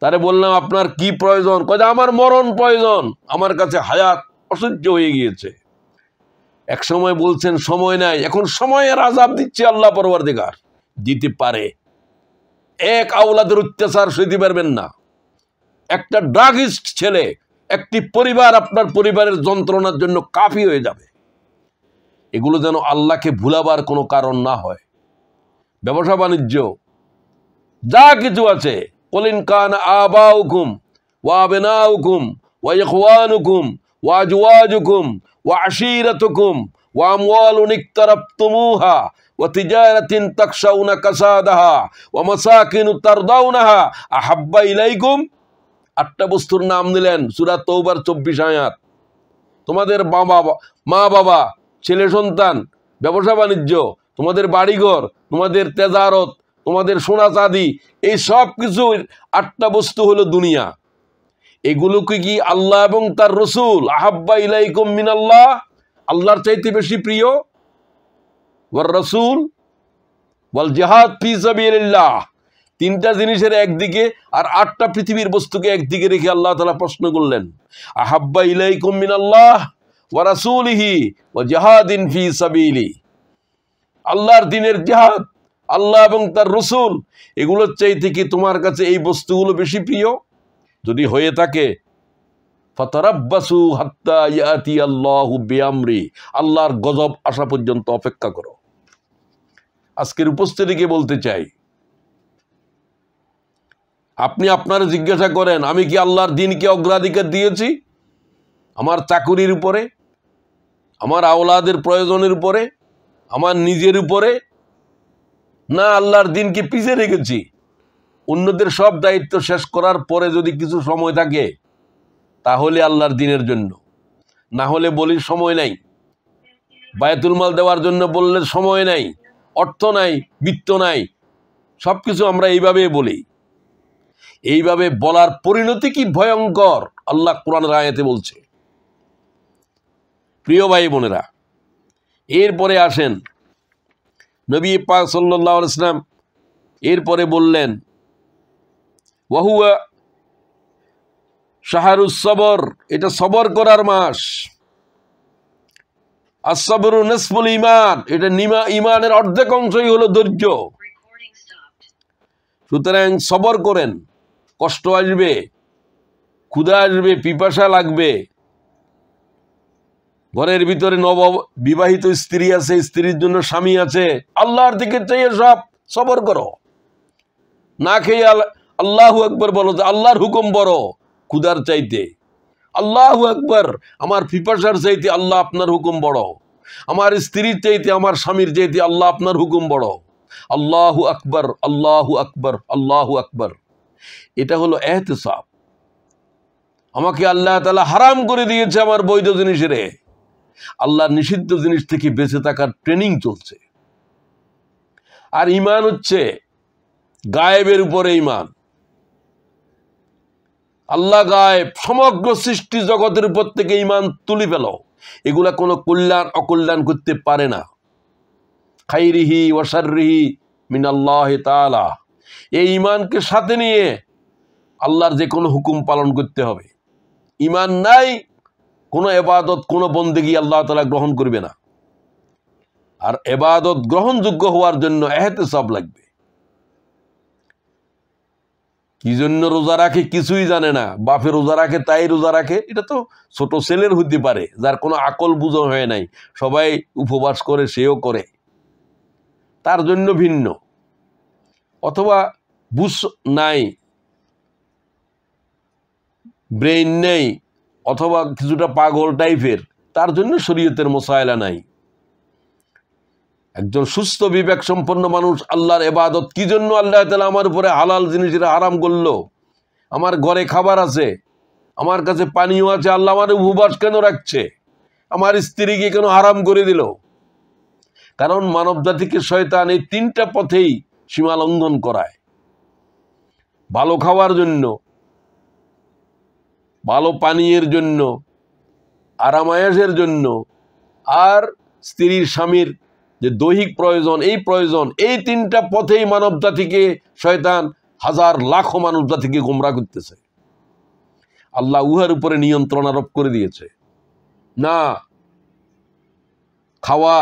তারে বললাম আপনার কি প্রয়োজন? কয় আমার মরণ প্রয়োজন, আমার কাছে হায়াত অসহ্য হয়ে গিয়েছে। এক সময় বলছেন সময় নাই, এখন সময়ের আযাব দিচ্ছে আল্লাহ পরওয়ারদিগার। দিতে পারে, এক আওলাদের অত্যাচার সইতে পারবেন না। একটা ড্রাগিস্ট ছেলে, একটি পরিবার আপনার পরিবারের যন্ত্রণার জন্য কাফি হয়ে যাবে। এগুলো যেন আল্লাহকে ভুলাবার কোনো কারণ না হয়। ব্যবসা বাণিজ্য যা কিছু আছে, কুলিন কান আবাউকুম ওয়া আবনাউকুম ওয়া ইখওয়ানুকুম ওয়া আজওয়াজুকুম ওয়া আশীরাতুকুম ওয়া আমওয়ালুন ইকতারাবতুমুহা ওয়া তিজারাতিন তাখশাউনা কাসাদাহা ওয়া মাসাকিনু তারদাউনাহা আহাব্বা ইলাইকুম। 8টা বস্তুর নাম দিলেন, সূরা তওবার 24 আয়াত। তোমাদের মা বাবা, ছেলে সন্তান, ব্যবসা বাণিজ্য, তোমাদের বাড়িঘর, তোমাদের তেজারত, তোমাদের সোনা চাঁদি, এই সব কিছুর 8টা বস্তু হলো দুনিয়া। এগুলোকে কি আল্লাহ এবং তার রসুল আহাব্বা ইলাইকুম মিনাল্লাহ, আল্লাহর চাইতে বেশি প্রিয়? ওয়ার রাসূল ওয়াল জিহাদ ফি সাবিলিল্লাহ, 3টা জিনিসের একদিকে আর 8টা পৃথিবীর বস্তুকে একদিকে রেখে আল্লাহ তাআলা প্রশ্ন করলেন, আহাব্বা ইলাইকুম মিনাল্লাহ ওয়া রাসূলিহি ওয়া জিহাদিন ফি সাবিলি। আল্লাহর দ্বীনের জিহাদ, আল্লাহ এবং তার রসুল, এগুলোর চাইতে কি তোমার কাছে এই বস্তুগুলো বেশি প্রিয়? যদি হয়ে থাকে ফাতারাব্বাসু হাত্তা ইয়াতি আল্লাহু বিআমরি, আল্লাহর গজব আসা পর্যন্ত অপেক্ষা করো। আজকের উপস্থিতিকে বলতে চাই, আপনি আপনারা জিজ্ঞাসা করেন আমি কি আল্লাহর দ্বীনকে অগ্রাধিকার দিয়েছি? আমার চাকুরির উপরে, আমার আওলাদের প্রয়োজনের উপরে, আমার নিজের উপরে, না আল্লাহর দ্বীনকে পিছিয়ে রেখেছি? অন্যদের সব দায়িত্ব শেষ করার পরে যদি কিছু সময় থাকে তাহলে আল্লাহর দ্বীনের জন্য, না হলে বলির সময় নাই, বায়তুল মাল দেওয়ার জন্য বললে সময় নাই, অর্থ নাই, বিত্ত নাই, সবকিছু আমরা এইভাবে বলি। এইভাবে বলার পরিণতি কি ভয়ঙ্কর আল্লাহ কোরআনের আয়াতে বলছে। প্রিয় ভাই বোনেরা, এরপরে আসেন নবী পাক সাল্লাল্লাহু আলাইহি ওয়াসাল্লাম এরপরে বললেন ওয়াহুয়া শাহরুস সবর, এটা সবর করার মাস। as-sabru nisful ঈমান, এটা ঈমানের অর্ধেক অংশই হলো ধৈর্য। সুতরাং সবর করেন, কষ্ট আসবে, ক্ষুধা আসবে, পিপাসা লাগবে, ঘরের ভিতরে বিবাহিত স্ত্রী আছে, স্ত্রীর জন্য স্বামী আছে, আল্লাহর দিকে চাইয়ে সব সবর করো। না খেয়ে আল্লাহু আকবার বলো, যে আল্লাহর হুকুম বড় ক্ষুধার চাইতে। আল্লাহু আকবার, আমার পিপাসার চাইতে আল্লাহ আপনার হুকুম বড়, আমার স্ত্রীর চাইতে, আমার স্বামীর চাইতে আল্লাহ আপনার হুকুম বড়। আল্লাহু আকবার, আল্লাহু আকবার, আল্লাহু আকবার। এটা হলো ইহতিসাব। আমাকে আল্লাহ তাআলা হারাম করে দিয়েছে আমার বৈধ জিনিসের, আল্লাহর নিষিদ্ধ জিনিস থেকে বেঁচে থাকার ট্রেনিং চলছে। আর ঈমান হচ্ছে গায়েবের উপরে ঈমান। আল্লাহ গায়েব, সমগ্র সৃষ্টি জগতের উপর থেকে ঈমান তুলে ফেলো। এগুলা কোনো কল্যাণ অকল্যাণ করতে পারে না। খাইরিহি ওয়া শাররিহি মিনাল্লাহি তাআলা, এই ঈমানকে সাথে নিয়ে আল্লাহর যে কোনো হুকুম পালন করতে হবে। ঈমান নাই, কোনো ইবাদত, কোনো বন্দেগী আল্লাহ তাআলা গ্রহণ করবে না। আর ইবাদত গ্রহণযোগ্য হওয়ার জন্য ইহতিসাব লাগবে। কি জন্য রোজা রাখে কিছুই জানে না, বাপে রোজা রাখে তাই রোজা রাখে, এটা তো ছোট ছেলের হতে পারে, যার কোনো আকল বুঝো হয় নাই, সবাই উপবাস করে সেও করে, তার জন্য ভিন্ন। অথবা বুঝ নাই, ব্রেইন নেই, অথবা কিছুটা পাগল টাইপের, তার জন্য শরীয়তের মোসায়েলা নাই। একজন সুস্থ বিবেক সম্পন্ন মানুষ আল্লাহর ইবাদত কি জন্য আল্লাহ তাআলা আমার উপরে হালাল জিনিসের হারাম করলো? আমার ঘরে খাবার আছে, আমার কাছে পানিও আছে, আল্লাহ আমার উপবাস কেন রাখছে? আমার স্ত্রীকে কেন হারাম করে দিল? কারণ মানব জাতিকে শয়তান এই তিনটা পথেই সীমা লঙ্ঘন করায়। ভালো খাওয়ার জন্য, ভালো পানীয়ের জন্য, আরামায়াসের জন্য, আর স্ত্রীর স্বামীর যে দৈহিক প্রয়োজন, এই তিনটা পথেই মানব জাতিকে শয়তান হাজার লাখো মানব জাতিকে গোমরা করতেছে। আল্লাহ উহার উপরে নিয়ন্ত্রণ আরোপ করে দিয়েছে। না, খাওয়া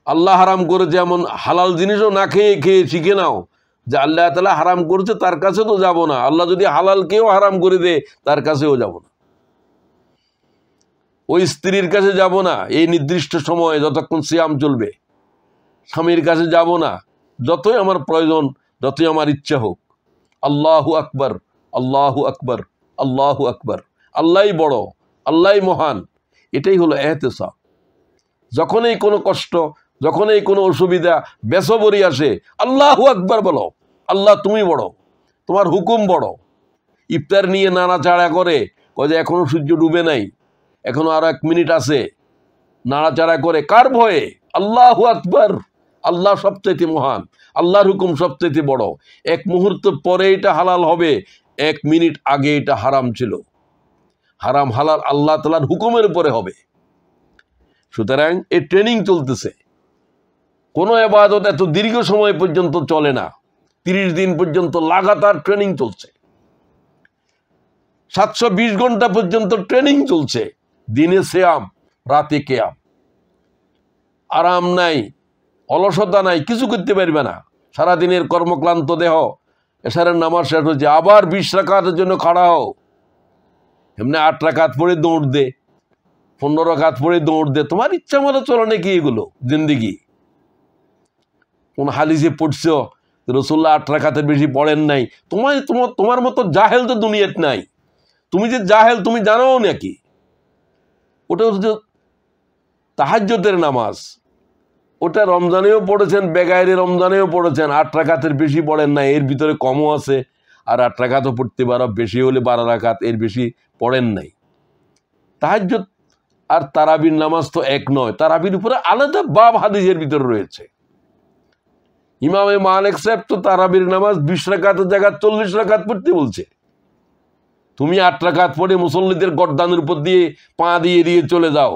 আল্লাহ হারাম করে, যেমন হালাল জিনিসও না খেয়ে খেয়ে শিখে নাও যে আল্লাহ তাআলা হারাম করেছে, তার কাছে তো যাব না। আল্লাহ যদি হালালকেও হারাম করে দে, তার কাছেও যাব না। ওই স্ত্রীর কাছে যাব না এই নির্দিষ্ট সময়ে যতক্ষণ সিয়াম চলবে। স্বামীর কাছে যাব না যতই আমার প্রয়োজন, যতই আমার ইচ্ছা হোক। আল্লাহু আকবার, আল্লাহু আকবার, আল্লাহু আকবার। আল্লাহই বড়, আল্লাহই মহান। এটাই হলো ইহতিসাব। যখনই কোনো কষ্ট, যখনই কোনো অসুবিধা, বেসবরি আসে, আল্লাহু আকবার বলো। আল্লাহ তুমি বড়, তোমার হুকুম বড়। ইফতার নিয়ে নাড়াচাড়া করে, কয় যে এখনো সূর্য ডুবে নাই, এখনো আরো 1 মিনিট আছে, নাড়াচাড়া করে কার ভয়ে? আল্লাহু আকবার। আল্লাহ সবচাইতে মহান, আল্লাহর হুকুম সবচাইতে বড়। 1 মুহূর্ত পরে এটা হালাল হবে, 1 মিনিট আগে এটা হারাম ছিল। হারাম হালাল আল্লাহ তাআলার হুকুমের উপরে হবে। সুতরাং এই ট্রেনিং চলতেছে। কোনো ইবাদত এত দীর্ঘ সময় পর্যন্ত চলে না। 30 দিন পর্যন্ত লাগাতার ট্রেনিং চলছে। 720 ঘন্টা পর্যন্ত ট্রেনিং চলছে। দিনে সিয়াম, রাতে কিয়াম। আরাম নাই, অলসতা নাই, কিছু করতে পারবে না। সারাদিনের কর্মক্লান্ত দেহ, এশারের নামাজ শেষ হচ্ছে, আবার 20 রাকাতের জন্য খাড়া হও। এমনি 8 রাকাত পড়ে দৌড় দে, 15 রাকাত পড়ে দৌড় দে। তোমার ইচ্ছা মতো চলো নাকি এগুলো জিন্দিগি? কোন হাদিসে পড়ছো রাসূলুল্লাহ 8 রাকাতের বেশি পড়েন নাই? তোমার মতো জাহেল তো দুনিয়াতে নাই। তুমি যে জাহেল তুমি জানো নাকি? ওটা হচ্ছে তাহাজ্জুদের নামাজ। ওটা রমজানেও পড়েছেন, বেগাইরে রমজানেও পড়েছেন। 8 রাকাতের বেশি পড়েন না, এর ভিতরে কমও আছে। আর 8 রাকাতও পড়তে পারো, বেশি হলে 12 রাকাত, এর বেশি পড়েন নাই। তাহাজ্জুদ আর তারাবির নামাজ তো এক নয়। তারাবির উপরে আলাদা বাব হাদিসের ভিতরে রয়েছে। ইমামে মালিক সাহেব তো তারাবির নামাজ 20 রাকাতের জায়গায় 40 রাকাত পড়তে বলছে। তুমি 8 রাকাত পড়ে মুসল্লিদের গর্দানের উপর দিয়ে পা দিয়ে দিয়ে চলে যাও।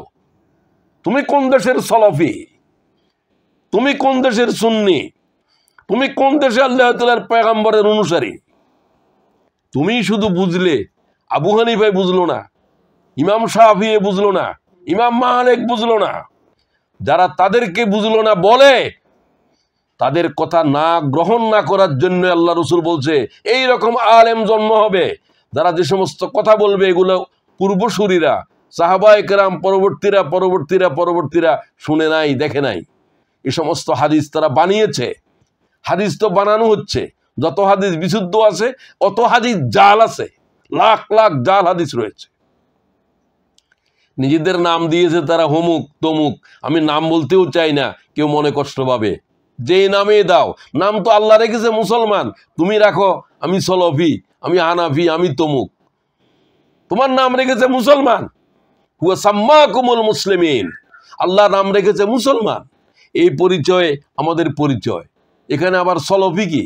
তুমি কোন দেশের সলফি? তুমি কোন দেশের সুন্নি? তুমি কোন দেশে আল্লাহ তাআলার পয়গম্বরের অনুসারী? তুমি শুধু বুঝলে, আবু হানিফা বুঝলো না, ইমাম শাফি বুঝলো না, ইমাম মালিক বুঝলো না। যারা তাদেরকে বুঝলো না বলে, তাদের কথা না গ্রহণ না করার জন্য আল্লাহ রাসূল বলছে এই রকম আলেম জন্ম হবে যারা যে সমস্ত কথা বলবে এগুলো পূর্বসূরীরা, সাহাবায়ে কেরাম, পরবর্তীরা শুনে নাই, দেখে নাই। এই সমস্ত হাদিস তারা বানিয়েছে। হাদিস তো বানানো হচ্ছে। যত হাদিস বিশুদ্ধ আছে, অত হাদিস জাল আছে। লাখ লাখ জাল হাদিস রয়েছে। নিজেদের নাম দিয়েছে তারা হমুক তমুক। আমি নাম বলতেও চাই না, কেউ মনে কষ্ট পাবে। যেই নামে দাও, নাম তো আল্লাহ রেখেছে মুসলমান। তুমি রাখো আমি সলফি, আমি হানাফি, আমি তমুক। তোমার নাম রেখেছে মুসলমান। হুয়া সাম্মাকুমুল মুসলিমিন। আল্লাহ নাম রেখেছে মুসলমান। এই পরিচয় আমাদের পরিচয়। এখানে আবার সলফি কি,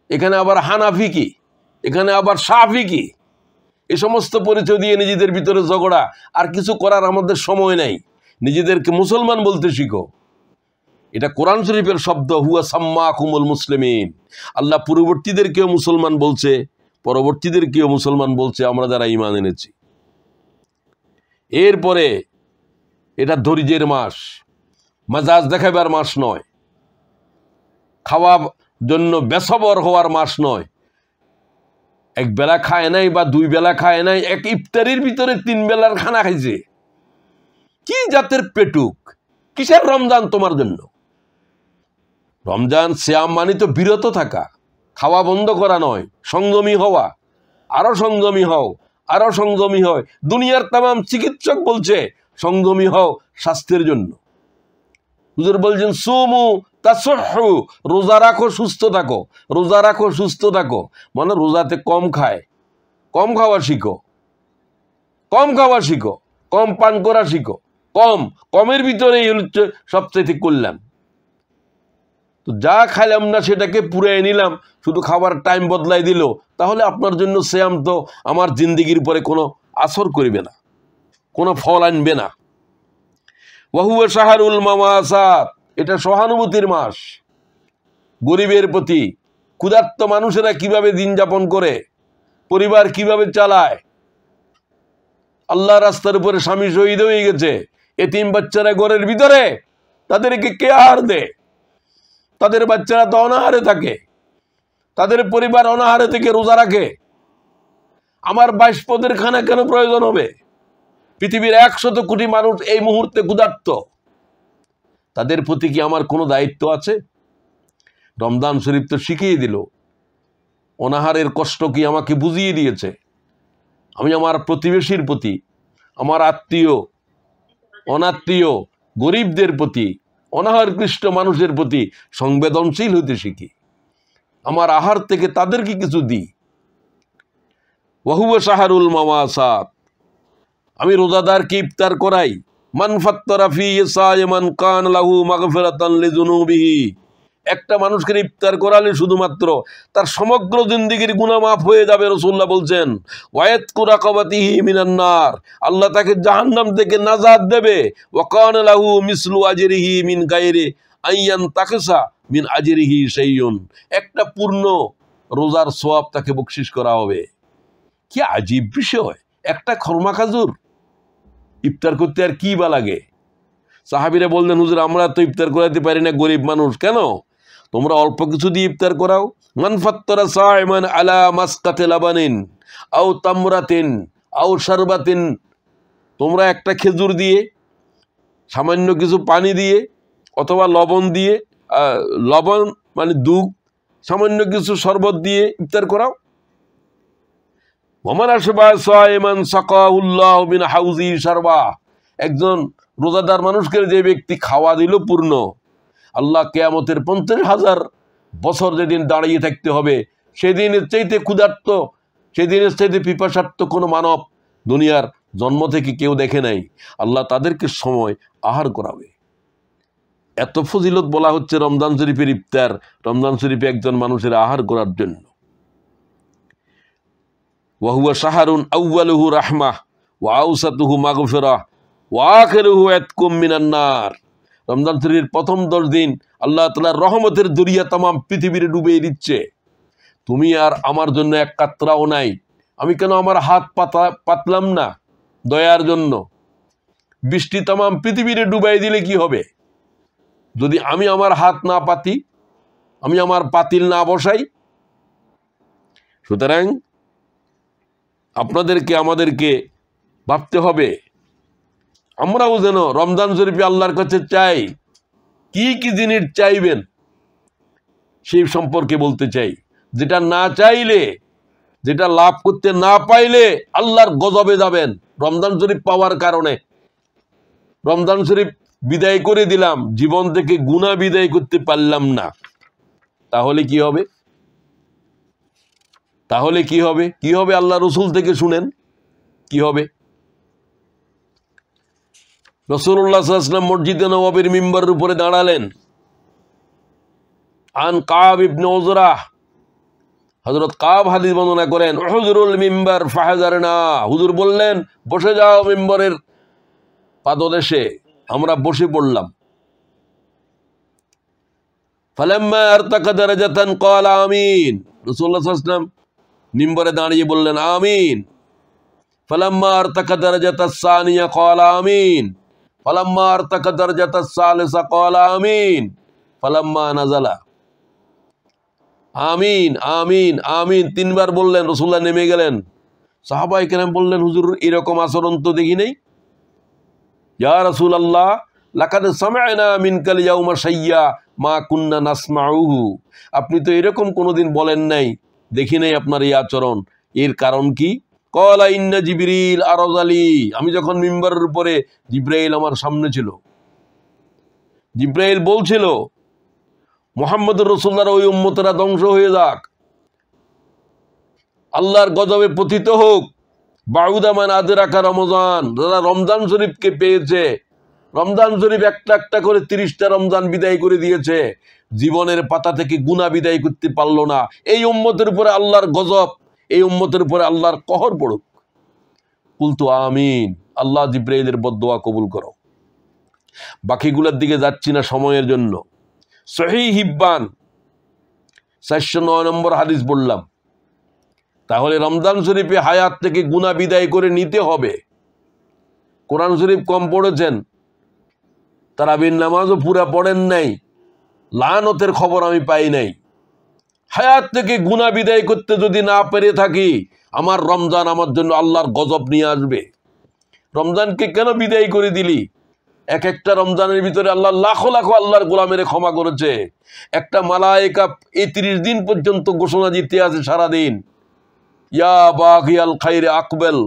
এখানে আবার হানাফি কি, এখানে আবার শাফি কি? এই সমস্ত পরিচয় দিয়ে নিজেদের ভিতরে ঝগড়া, আর কিছু করার আমাদের সময় নাই। নিজেদেরকে মুসলমান বলতে শিখো। এটা কোরআন শরীফের শব্দ, হুয়া সাম্মাকুমুল মুসলিমিন। আল্লাহ পূর্ববর্তীদেরকেও মুসলমান বলছে, পরবর্তীদেরকেও মুসলমান বলছে, আমরা যারা ঈমান এনেছি। এরপরে এটা ধৈর্যের মাস, মেজাজ দেখাবার মাস নয়, খাওয়ার জন্য বেসবর হওয়ার মাস নয়। 1 বেলা খায় নাই বা 2 বেলা খায় নাই, এক ইফতারির ভিতরে 3 বেলার খানা খাইছে। কি জাতের পেটুক! কিসের রমজান তোমার জন্য? রমজান সিয়াম মানে তো বিরত থাকা, খাওয়া বন্ধ করা নয়, সংযমী হওয়া। আরো সংযমী হও, আরো সংযমী হয়। দুনিয়ার তামাম চিকিৎসক বলছে সংযমী হও স্বাস্থ্যের জন্য। হুজুর বলছেন সুমু তাসহু, রোজা রাখো সুস্থ থাকো। রোজা রাখো সুস্থ থাকো মানে রোজাতে কম খায়, কম খাওয়া শিখো, কম খাওয়া শিখো, কম পান করা শিখো। কমের ভিতরেই হচ্ছে সবচেয়ে কল্যাণ। তো যা খাইলাম না সেটাকে পুরাই নিলাম, শুধু খাবার টাইম বদলাই দিল, তাহলে আপনার জন্য সিয়াম তো আমার জিন্দিগির উপরে কোনো আসর করবে না, কোনো ফল আনবে না। ওয়াহুয়া শাহরুল মামাসাত, এটা সহানুভূতির মাস। গরিবের প্রতি, ক্ষুধার্ত মানুষেরা কিভাবে দিন যাপন করে, পরিবার কিভাবে চালায়, আল্লাহ রাস্তার উপরে স্বামী শহীদ হয়ে গেছে, এতিম বাচ্চারা ঘরের ভিতরে, তাদেরকে কে আহার দেয়? তাদের বাচ্চারা তো অনাহারে থাকে, তাদের পরিবার অনাহারে থেকে রোজা রাখে। আমার 22 পদের খানা কেন প্রয়োজন হবে? পৃথিবীর 100 কোটি মানুষ এই মুহূর্তে ক্ষুধার্ত, তাদের প্রতি কি আমার কোনো দায়িত্ব আছে? রমজান শরীফ তো শিখিয়ে দিল, অনাহারের কষ্ট কি আমাকে বুঝিয়ে দিয়েছে। আমি আমার প্রতিবেশীর প্রতি, আমার আত্মীয় অনাত্মীয় গরিবদের প্রতি, অনাহারক্লিষ্ট মানুষের প্রতি সংবেদনশীল হইতে শিখি। আমার আহার থেকে তাদেরকে কিছু দিই। ওয়াহুয়া শাহরুল মাওয়াসাত, আমি রোজাদারকে ইফতার করাই। মান ফাত্তারা ফি সায়মান কান লাহু মাগফিরাতান লিযুনুবিহি, একটা মানুষকে ইফতার করালে শুধুমাত্র তার সমগ্র জিন্দেগীর গুনাহ মাফ হয়ে যাবে। রাসূলুল্লাহ বলছেন ওয়ায়াতকু রাকাবাতিহি মিনান নার, আল্লাহ তাকে জাহান্নাম থেকে নাজাত দেবে। ওয়া কান লাহু মিসলু আজরিহি মিন গায়রি আইয়ান তাকসা মিন আজরিহি শাইউন, একটা পূর্ণ রোজার সওয়াব তাকে বকশিশ করা হবে। কি আজীব বিষয়! একটা খরমা খাজুর ইফতার করতে আর কি বা লাগে? সাহাবীরা বললেন হুজুর আমরা তো ইফতার করাতে পারি না, গরিব মানুষ। কেন? তোমরা অল্প কিছু দিয়ে ইফতার করাও। মান ফাত্তারা সাইমান আলা মাসকাতি লাবানিন আও তামরাতিন আও শারবাতিন, তোমরা একটা খেজুর দিয়ে, সামান্য কিছু পানি দিয়ে, অথবা লবণ দিয়ে, লবণ মানে দুধ, সামান্য কিছু শরবত দিয়ে ইফতার করাও। ওমান আশবা সাইমান সাকাহুল্লাহু মিন হাউজি শারবা, একজন রোজাদার মানুষকে যে ব্যক্তি খাওয়া দিল পূর্ণ, আল্লাহ কিয়ামতের 50,000 বছর যেদিন দাঁড়িয়ে থাকতে হবে, সেদিনের চাইতে ক্ষুধার্ত, সেদিনের চাইতে পিপাসার্ত কোনো মানব দুনিয়ার জন্ম থেকে কেউ দেখে নাই। আল্লাহ তাদেরকে সময় আহার করাবে। এত ফজিলত বলা হচ্ছে রমজান শরীফের ইফতার, রমজান শরীফে একজন মানুষের আহার করার জন্য। ওয়াহুয়া শাহরুন আউয়ালুহু রাহমাহ ওয়া আওসাতুহু মাগফিরাহ ওয়া আখিরুহু ইতকুম মিনান নার, রমজান শরীফের প্রথম 10 দিন আল্লাহ তাআলার রহমতের দরিয়া तमाम পৃথিবীরে ডুবিয়ে দিচ্ছে। তুমি আর আমার জন্য এক কাতরাও নাই। আমি কেন আমার হাত পাতলাম না দয়ার জন্য? বৃষ্টি तमाम পৃথিবীরে ডুবাই দিলে কি হবে যদি আমি আমার হাত না পাতি, আমি আমার পাতিল না বসাই? সুতরাং আপনাদেরকে আমাদেরকে ভাবতে হবে, আমরাও যেন রমজান শরীফে আল্লাহর কাছে চাই। কি কি জিনিস চাইবেন সেই সম্পর্কে বলতে চাই। যেটা না চাইলে, যেটা লাভ করতে না পাইলে আল্লাহর গজবে যাবেন রমজান শরীফ পাওয়ার কারণে। রমজান শরীফ বিদায় করে দিলাম, জীবন থেকে গুনাহ বিদায় করতে পারলাম না, তাহলে কি হবে? তাহলে কি হবে? কি হবে? আল্লাহ রসুল থেকে শুনেন কি হবে। রাসূলুল্লাহ সাল্লাল্লাহু আলাইহি ওয়াসাল্লাম মসজিদে নববীর মিম্বরের উপরে দাঁড়ালেন। আন কাব ইবনে উজরাহ, হযরত কাব হাদিস বর্ণনা করেন, উহজরুল মিম্বার ফাহাজারনা, হুজুর বললেন বসে যাও মিম্বরের পাদদেশে। আমরা বসে পড়লাম। ফালাম্মা আরতাকা দারাজাতান ক্বালা আমিন, রাসূলুল্লাহ সাল্লাল্লাহু আলাইহি ওয়াসাল্লাম মিম্বরে দাঁড়িয়ে বললেন আমিন। ফালাম্মা আরতাকা দারাজাতাস সানিয়া ক্বালা আমিন। ফালাম্মা আরতাকা দারাজাতাস সালিসা ক্বালা আমিন। ফালাম্মা নাযালা, আমিন আমিন আমিন 3 বার বললেন। রাসূলুল্লাহ নেমে গেলেন। সাহাবায়ে কেরাম বললেন হুজুর এরকম আচরণ তো দেখি নাই। ইয়া রাসূলুল্লাহ লাকাদ সামি'না মিনকাল ইয়াউমা শাইয়্যা মা কুন্না নাসমাউহু, আপনি তো এরকম কোনোদিন বলেন নাই, দেখি নাই আপনার এই আচরণ। এর কারণ কি? ক্বালা ইন্না জিবরিল আরাযালি, আমি যখন মিম্বরের উপরে, জিবরাইল আমার সামনে ছিল। জিবরাইল বলছিল মুহাম্মদুর রাসূলুল্লাহর ওই উম্মতরা ধ্বংস হয়ে যাক, আল্লাহর গজবে পতিত হোক। বাউদা মান আদরাকা রমজান, যারা রমজান শরীফকে পেয়েছে রমজান শরীফ একটা একটা করে 30টা রমজান বিদায় করে দিয়েছে, জীবনের পাতা থেকে গুনাহ বিদায় করতে পারলো না। এই উম্মতের উপরে আল্লাহর গজব, এই উম্মতের উপরে আল্লাহর কহর পড়ুক। কুলতু আমিন। আল্লাহ জিব্রাইলের বদদোয়া কবুল করো। বাকিগুলোর দিকে যাচ্ছি না সময়ের জন্য। সহিহ হিব্বান 409 নম্বর হাদিস বললাম। তাহলে রমজান শরীফে হায়াত থেকে গুনাহ বিদায় করে নিতে হবে। কোরআন শরীফ কম পড়েছেন, তারাবির নামাজও পুরা পড়েন নাই, লানতের খবর আমি পাই নাই। হায়াত থেকে গুনাহ বিদায় করতে যদি না পেরে থাকি, আমার রমজান আমার জন্য আল্লাহর গজব নিয়ে আসবে। রমজানকে কেন বিদায় করে দিলি? এক একটা রমজানের ভিতরে আল্লাহ লাখো লাখো আল্লাহর গোলামের ক্ষমা করেছে। একটা মালায়েকা 30 দিন পর্যন্ত ঘোষণা দিতে আছে সারাদিন, ইয়া বাগিয়াল খাইরে আকবেল,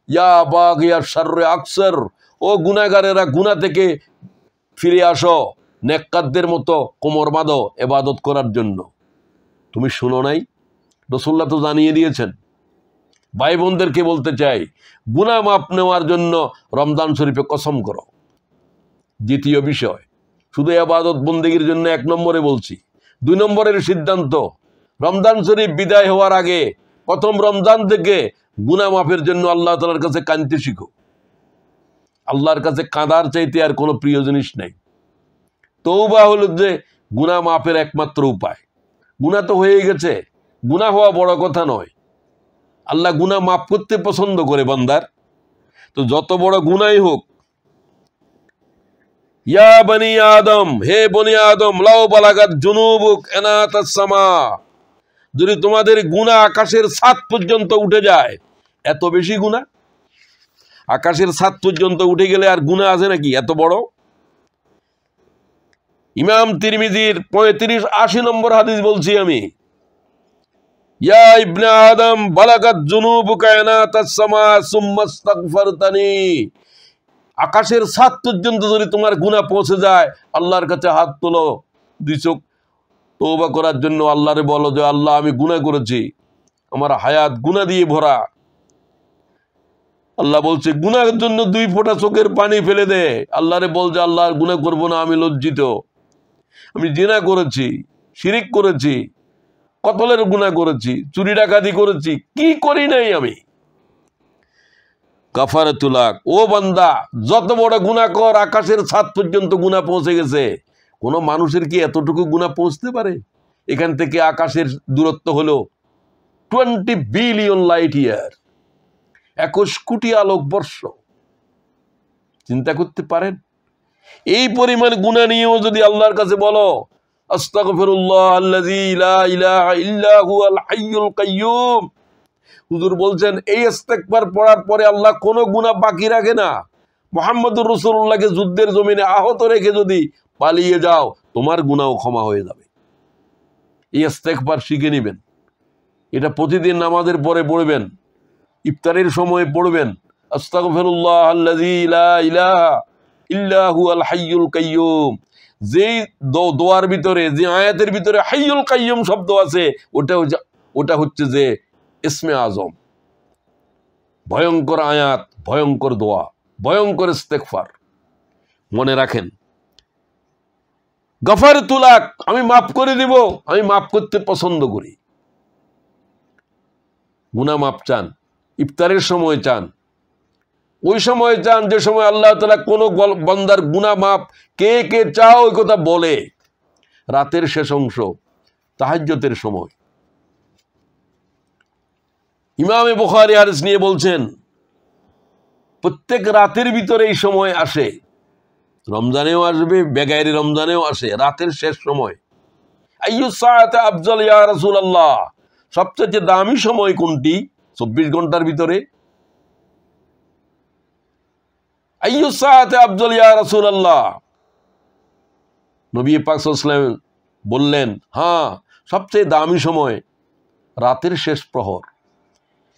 ইয়া বাগিয়াল শাররে আকসর। ও গুনাহগারেরা, গুনাহ থেকে ফিরে আসো, নেককারদের মতো কোমর বাঁধো ইবাদত করার জন্য। তুমি শুনো নাই? রাসূলুল্লাহ তো জানিয়ে দিয়েছেন। ভাই বোনদেরকে বলতে চাই, গুনাহ মাপ নেওয়ার জন্য রমজান শরীফে কসম করো। দ্বিতীয় বিষয়, শুধু ইবাদত বন্দেগীর জন্য 1 নম্বরে বলছি। 2 নম্বরের সিদ্ধান্ত, রমজান শরীফ বিদায় হওয়ার আগে প্রথম রমজান থেকে গুনাহ মাফের জন্য আল্লাহ তাআলার কাছে কাঁদতে শিখো। আল্লাহর কাছে কাঁদার চাইতে আর কোনো প্রিয় জিনিস নাই। তওবা হলো যে গুনাহ মাফের একমাত্র উপায়। গুনাহ তো হয়ে গেছে, গুনাহ হওয়া বড় কথা নয়। আল্লাহ গুনাহ মাফ করতে পছন্দ করে বান্দার। তো যত বড় গুনাহই হোক, ইয়া বনি আদম, হে বনি আদম, লাউ বালাগাত জুনুবুক আনাতাস সামা, যদি তোমাদের গুনাহ আকাশের ছাদ পর্যন্ত উঠে যায়। এত বেশি গুনাহ? আকাশের ছাদ পর্যন্ত উঠে গেলে আর গুনাহ আছে নাকি এত বড়? ইমাম তিরমিজির 35-80 নম্বর হাদিস বলছি আমি। ইয়া ইবনে আদম বালাগাত জুনুবুকা আনাতাস সামা সুম্মা ইস্তাগফারতানি, আকাশের ছাদ পর্যন্ত যদি তোমার গুনাহ পৌঁছে যায়, আল্লাহর কাছে হাত তোলো, 2 চোখ তওবা করার জন্য আল্লাহরে বলো যে আল্লাহ আমি গুনাহ করেছি, আমার হায়াত গুনাহ দিয়ে ভরা। আল্লাহ বলছে গুনাহের জন্য 2 ফোঁটা চোখের পানি ফেলে দে। আল্লাহরে বল যে আল্লাহ আর গুনাহ করবো না, আমি লজ্জিত, আমি জিনা করেছি, শিরিক করেছি, কতলের গুনাহ করেছি, চুরি ডাকাতি করেছি, কি করি নাই আমি। কাফারাতুল হক, ও বান্দা যত বড় গুনাহ কর, আকাশের ছাদ পর্যন্ত গুনাহ পৌঁছে গেছে। কোন মানুষের কি এতটুকু গুনাহ পৌঁছতে পারে? এখান থেকে আকাশের দূরত্ব হলো 20 বিলিয়ন লাইট ইয়ার, 21 কোটি আলোকবর্ষ। চিন্তা করতে পারেন? এই পরিমাণ গুনাহ নিয়েও যদি আল্লাহর কাছে বলো আস্তাগফিরুল্লাহ আল্লাযী লা ইলাহা ইল্লা হুয়াল হাইয়ুল কাইয়্যুম, হুজুর বলছেন এই ইস্তেগফার পড়ার পরে আল্লাহ কোনো গুনাহ বাকি রাখে না। মুহাম্মদুর রাসূলুল্লাহকে যুদ্ধের জমিনে আহত রেখে যদি পালিয়ে যাও, তোমার গুনাহও ক্ষমা হয়ে যাবে। এই ইস্তেগফার শিখে নেবেন। এটা প্রতিদিন নামাজের পরে পড়বেন, ইফতারের সময় পড়বেন। আস্তাগফিরুল্লাহ আল্লাযী লা ইলাহা ইল্লা হুয়াল হাইয়ুল কাইয়্যুম। যেই দোয়ার ভিতরে, যে আয়াতের ভিতরে হাইয়ুল কাইয়্যুম শব্দ আছে, ওটা হচ্ছে যে ইসমে আজম। ভয়ঙ্কর আয়াত, ভয়ঙ্কর দোয়া, ভয়ঙ্কর ইস্তেগফার। মনে রাখেন, গফারতুল লাক, আমি মাফ করে দিব, আমি মাফ করতে পছন্দ করি। গুনাহ মাফ চান, ইফতারের সময় চান, ওই সময় চান যে সময় আল্লাহ তাআলা কোনো বান্দার গুনাহ মাফ কে কে চাও ওই কথা বলে। রাতের শেষ অংশ, তাহাজ্জুদের সময়। ইমামে বুখারী হাদিস নিয়ে বলছেন, প্রত্যেক রাতের ভিতরে এই সময় আসে। রমজানেও আসবে, বেগাইরি রমজানেও আসে, রাতের শেষ সময়। আইয়ু সাআতে আফজাল ইয়া রাসূলুল্লাহ, সবচেয়ে দামি সময় কোনটি 24 ঘন্টার ভিতরে? আইয়ু সাআতে আফজাল ইয়া রাসূলুল্লাহ, নবী পাক সাল্লাল্লাহু আলাইহি ওয়াসাল্লাম বললেন, হ্যাঁ, সবচেয়ে দামি সময় রাতের শেষ প্রহর।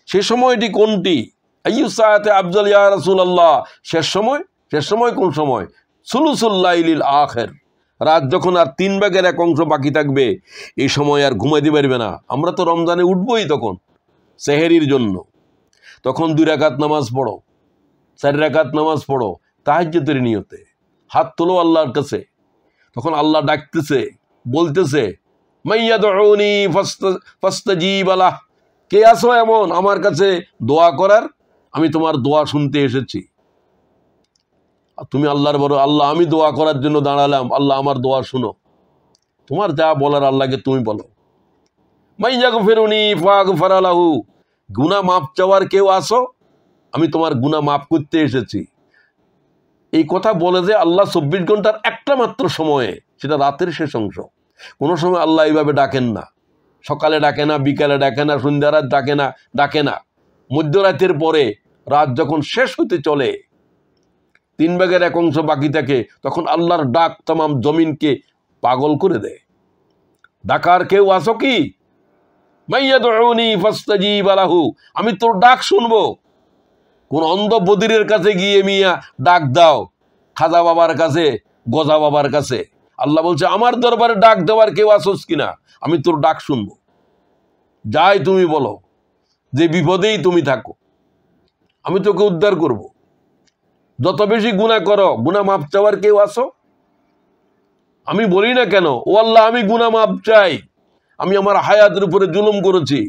সে সময়টি কোনটি? আইয়ু সাআতে আফজাল ইয়া রাসূলুল্লাহ, শেষ সময়। শেষ সময় কোন সময়? সুলুসুল লাইলিল আখির, রাত যখন আর 3 ভাগের 1 অংশ বাকি থাকবে, এই সময় আর ঘুমাইতে পারবে না। আমরা তো রমজানে উঠবই তখন সেহেরির জন্য, তখন 2 রাকাত নামাজ পড়ো, 4 রাকাত নামাজ পড়ো তাহাজ্জুদের নিয়তে, হাত তোলো আল্লাহর কাছে। তখন আল্লাহ ডাকতেছে, বলতেছে মাইয়াদউনি ফাস্তাজিব লাহ, কে আসো এমন আমার কাছে দোয়া করার? আমি তোমার দোয়া শুনতে এসেছি। তুমি আল্লাহর বড়, আল্লাহ আমি দোয়া করার জন্য দাঁড়ালাম, আল্লাহ আমার দোয়া শুনো। তোমার যা বলার আল্লাহকে তুমি বলো। মাইয়াগফিরুনি ফাগফার লাহু, গুনাহ মাপ চাওয়ার কেউ আসো? আমি তোমার গুনাহ মাপ করতে এসেছি। এই কথা বলে যে আল্লাহ 24 ঘন্টার একটা মাত্র সময়ে, সেটা রাতের শেষ অংশ, কোনো সময় আল্লাহ এইভাবে ডাকেন না। সকালে ডাকে না, বিকালে ডাকে না, সন্ধ্যা রাত ডাকে না। মধ্যরাতের পরে রাত যখন শেষ হতে চলে, 3 ভাগের 1 অংশ বাকি থাকে, তখন আল্লাহর ডাক তামাম জমিনকে পাগল করে দেয়। ডাকার কেউ আসো কি? মাইয়াদউনি ফাস্তাজিব লাহু, আমি তোর ডাক শুনবো। কোন অন্ধ বদিরের কাছে গিয়ে মিয়া ডাক দাও, খাজা বাবার কাছে, গজা বাবার কাছে? আল্লাহ বলছে আমার দরবারে ডাক দেওয়ার কেউ আসোস কিনা, আমি তোর ডাক শুনবো। যাই তুমি বলো, যে বিপদেই তুমি থাকো, আমি তোকে উদ্ধার করব। যত বেশি গুনাহ করো, গুনাহ মাপ চাওয়ার কেউ আসো? আমি বলি না কেন, ও আল্লাহ আমি গুনাহ মাপ চাই, আমি আমার হায়াতের উপরে জুলুম করেছি।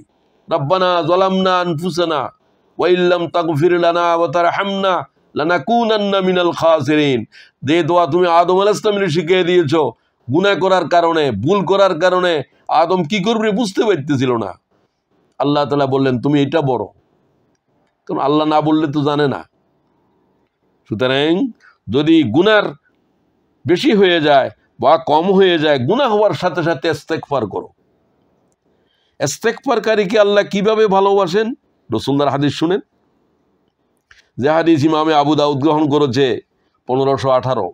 রব্বানা যালামনা আনফুসানা ওয়া ইল্লাম তাগফির লানা ওয়া তারহামনা লানাকুনান্না মিনাল খাসিরিন। যে দোয়া তুমি আদম আলাইহিস সালামকে শিখিয়ে দিয়েছো, গুনাহ করার কারণে, ভুল করার কারণে আদম কি করবে বুঝতে পারতেছিল না। আল্লাহ তাআলা বললেন তুমি এটা বড়, কারণ আল্লাহ না বললে তো জানে না। সুতরাং যদি গুনার বেশি হয়ে যায় বা কম হয়ে যায়, গুনাহ হওয়ার সাথে সাথে ইস্তেগফার করো। ইস্তেগফারকারীকে আল্লাহ কিভাবে ভালোবাসেন রাসূলুল্লাহর হাদিস শুনেন। যে হাদিস ইমামে আবু দাউদ গ্রহণ করেছে 1518,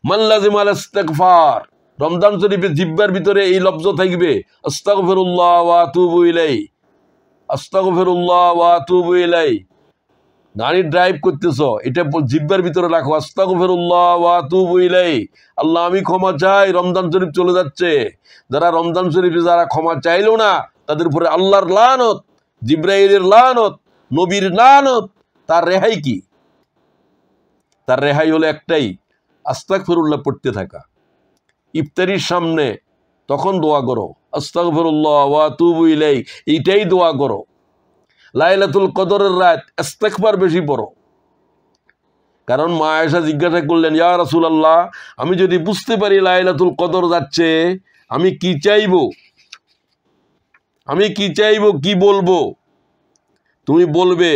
মান লাজিমাল ইস্তেগফার, রমজান শরীফে জিহ্বার ভিতরে এই লফজ থাকবে আস্তাগফিরুল্লাহ ওয়া আতুবু ইলাইহি, আস্তাগফিরুল্লাহ ওয়া আতুবু ইলাইহি। গাড়ি ড্রাইভ করতেছো, এটা জিহ্বার ভিতরে রাখো আস্তাগফিরুল্লাহ ওয়া আতুবু ইলাইহি, আল্লাহ আমি ক্ষমা চাই, রমজান শরীফ চলে যাচ্ছে। যারা রমজান শরীফে যারা ক্ষমা চাইলো না, তাদের উপরে আল্লাহর লানত, জিবরাইলের লানত, নবীর লানত। তার রেহাই কি? তার রেহাই হলো একটাই, আস্তাগফিরুল্লাহ পড়তে থাকা। ইফতারির সামনে তখন দোয়া করো আস্তাগফিরুল্লাহ ওয়া আতুবু ইলাইহি, এইটাই দোয়া করো। লাইলাতুল কদরের রাত ইস্তেগফার বেশি পড়ো। কারণ মা আয়েশা জিজ্ঞাসা করলেন, ইয়া রাসূলুল্লাহ, আমি যদি বুঝতে পারি লাইলাতুল কদর যাচ্ছে, আমি কি চাইবো, কি বলবো? তুমি বলবে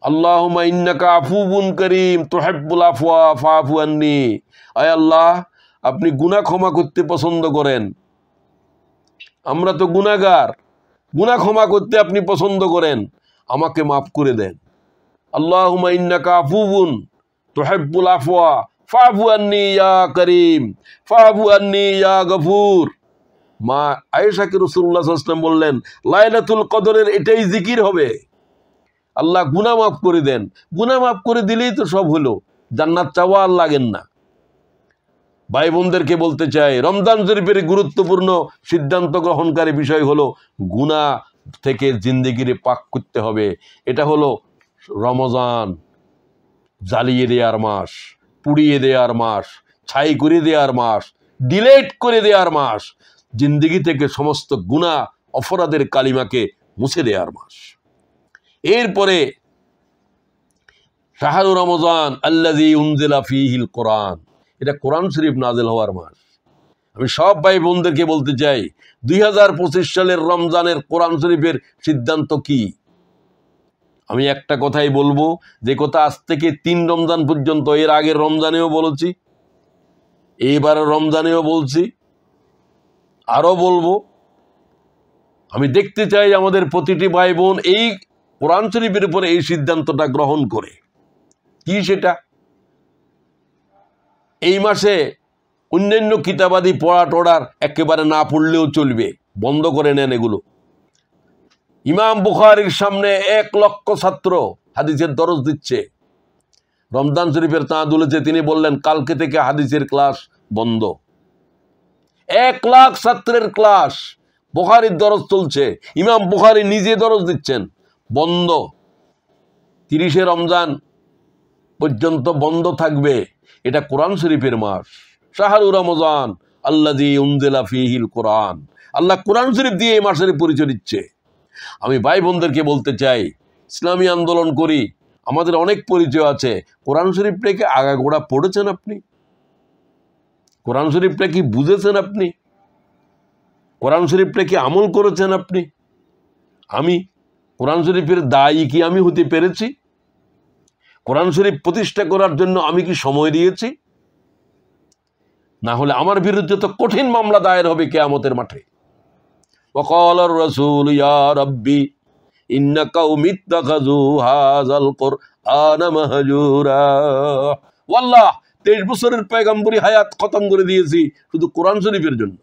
আল্লাহুম্মা ইন্নাকা আফুবুন কারীম তুহিব্বুল আফওয়া ফাআফু আন্নী, আয় আল্লাহ আপনি গুনাহ ক্ষমা করতে পছন্দ করেন, আমরা তো গুনাহগার, গুনাহ ক্ষমা করতে আপনি পছন্দ করেন, আমাকে মাফ করে দেন। আল্লাহুম্মা ইন্নাকা আফুবুন তুহিব্বুল আফওয়া ফাআফু আন্নী ইয়া কারীম, ফাআফু আন্নী ইয়া গফুর। মা আয়েশাকে রাসূলুল্লাহ সাল্লাল্লাহু আলাইহি ওয়াসাল্লাম বললেন, লাইলাতুল কদরের এটাই জিকির হবে, আল্লাহ গুনাহ মাফ করে দেন। গুনাহ মাফ করে দিলেই তো সব হলো, জান্নাত চাওয়া আর লাগেন না। ভাই বোনদেরকে বলতে চাই, রমজান শরীফের গুরুত্বপূর্ণ সিদ্ধান্ত গ্রহণকারী বিষয় হলো গুনাহ থেকে জিন্দেগিরে পাক করতে হবে। এটা হলো রমজান জ্বালিয়ে দেওয়ার মাস, পুড়িয়ে দেওয়ার মাস, ছাই করে দেওয়ার মাস, ডিলেট করে দেওয়ার মাস, জিন্দেগি থেকে সমস্ত গুনাহ অপরাধের কালিমাকে মুছে দেওয়ার মাস। এরপরে শাহরু রমজান আল্লাযী উনজিলা ফীহিল কোরআন, এটা কোরআন শরীফ নাযিল হওয়ার মাস। আমি সব ভাই বোনদেরকে বলতে চাই, 2025 সালের রমজানের কোরআন শরীফের সিদ্ধান্ত কি? আমি একটা কথাই বলবো, যে কথা আজ থেকে 3 রমজান পর্যন্ত, এর আগের রমজানেও বলেছি, এইবার রমজানেও বলছি, আরো বলবো। আমি দেখতে চাই আমাদের প্রতিটি ভাই বোন এই কোরআন শরীফের উপরে এই সিদ্ধান্তটা গ্রহণ করে। কি সেটা? এই মাসে অন্যান্য কিতাবাদি পড়া টড়ার একেবারে না পড়লেও চলবে, বন্ধ করে নেন এগুলো। ইমাম বুখারীর সামনে 1 লক্ষ ছাত্র হাদিসের দরস দিচ্ছে, রমজান শরীফের তাঁ দুলেছে, তিনি বললেন কালকে থেকে হাদিসের ক্লাস বন্ধ। 1 লাখ ছাত্রের ক্লাস, বুখারীর দরস চলছে, ইমাম বুখারী নিজে দরস দিচ্ছেন, বন্ধ। 30 রমজান পর্যন্ত বন্ধ থাকবে। এটা কোরআন শরীফের মাস, শাহরু রমজান আল্লাযী উনজিলা ফীহিল কোরআন। আল্লাহ কোরআন শরীফ দিয়ে এই মাসের পরিচয় দিচ্ছে। আমি ভাই বোনদেরকে বলতে চাই, ইসলামী আন্দোলন করি, আমাদের অনেক পরিচয় আছে। কোরআন শরীফটাকে আগাগোড়া পড়েছেন আপনি? কোরআন শরীফটা কি বুঝেছেন আপনি? কোরআন শরীফটা কি আমল করেছেন আপনি? আমি কোরআন শরীফের দায়ী কি আমি হতে পেরেছি? কোরআন শরীফ প্রতিষ্ঠা করার জন্য আমি কি সময় দিয়েছি? না হলে আমার বিরুদ্ধে তো কঠিন মামলা দায়ের হবে কিয়ামতের মাঠে। ওয়াকালার রাসূল ইয়া রাব্বি ইন্না কওমি ইত্তাখাযু হাযাল কুরআনা মাহজুরা। ওয়াল্লাহ 23 বছরের পয়গম্বরী হায়াত খতম করে দিয়েছি শুধু কোরআন শরীফের জন্য।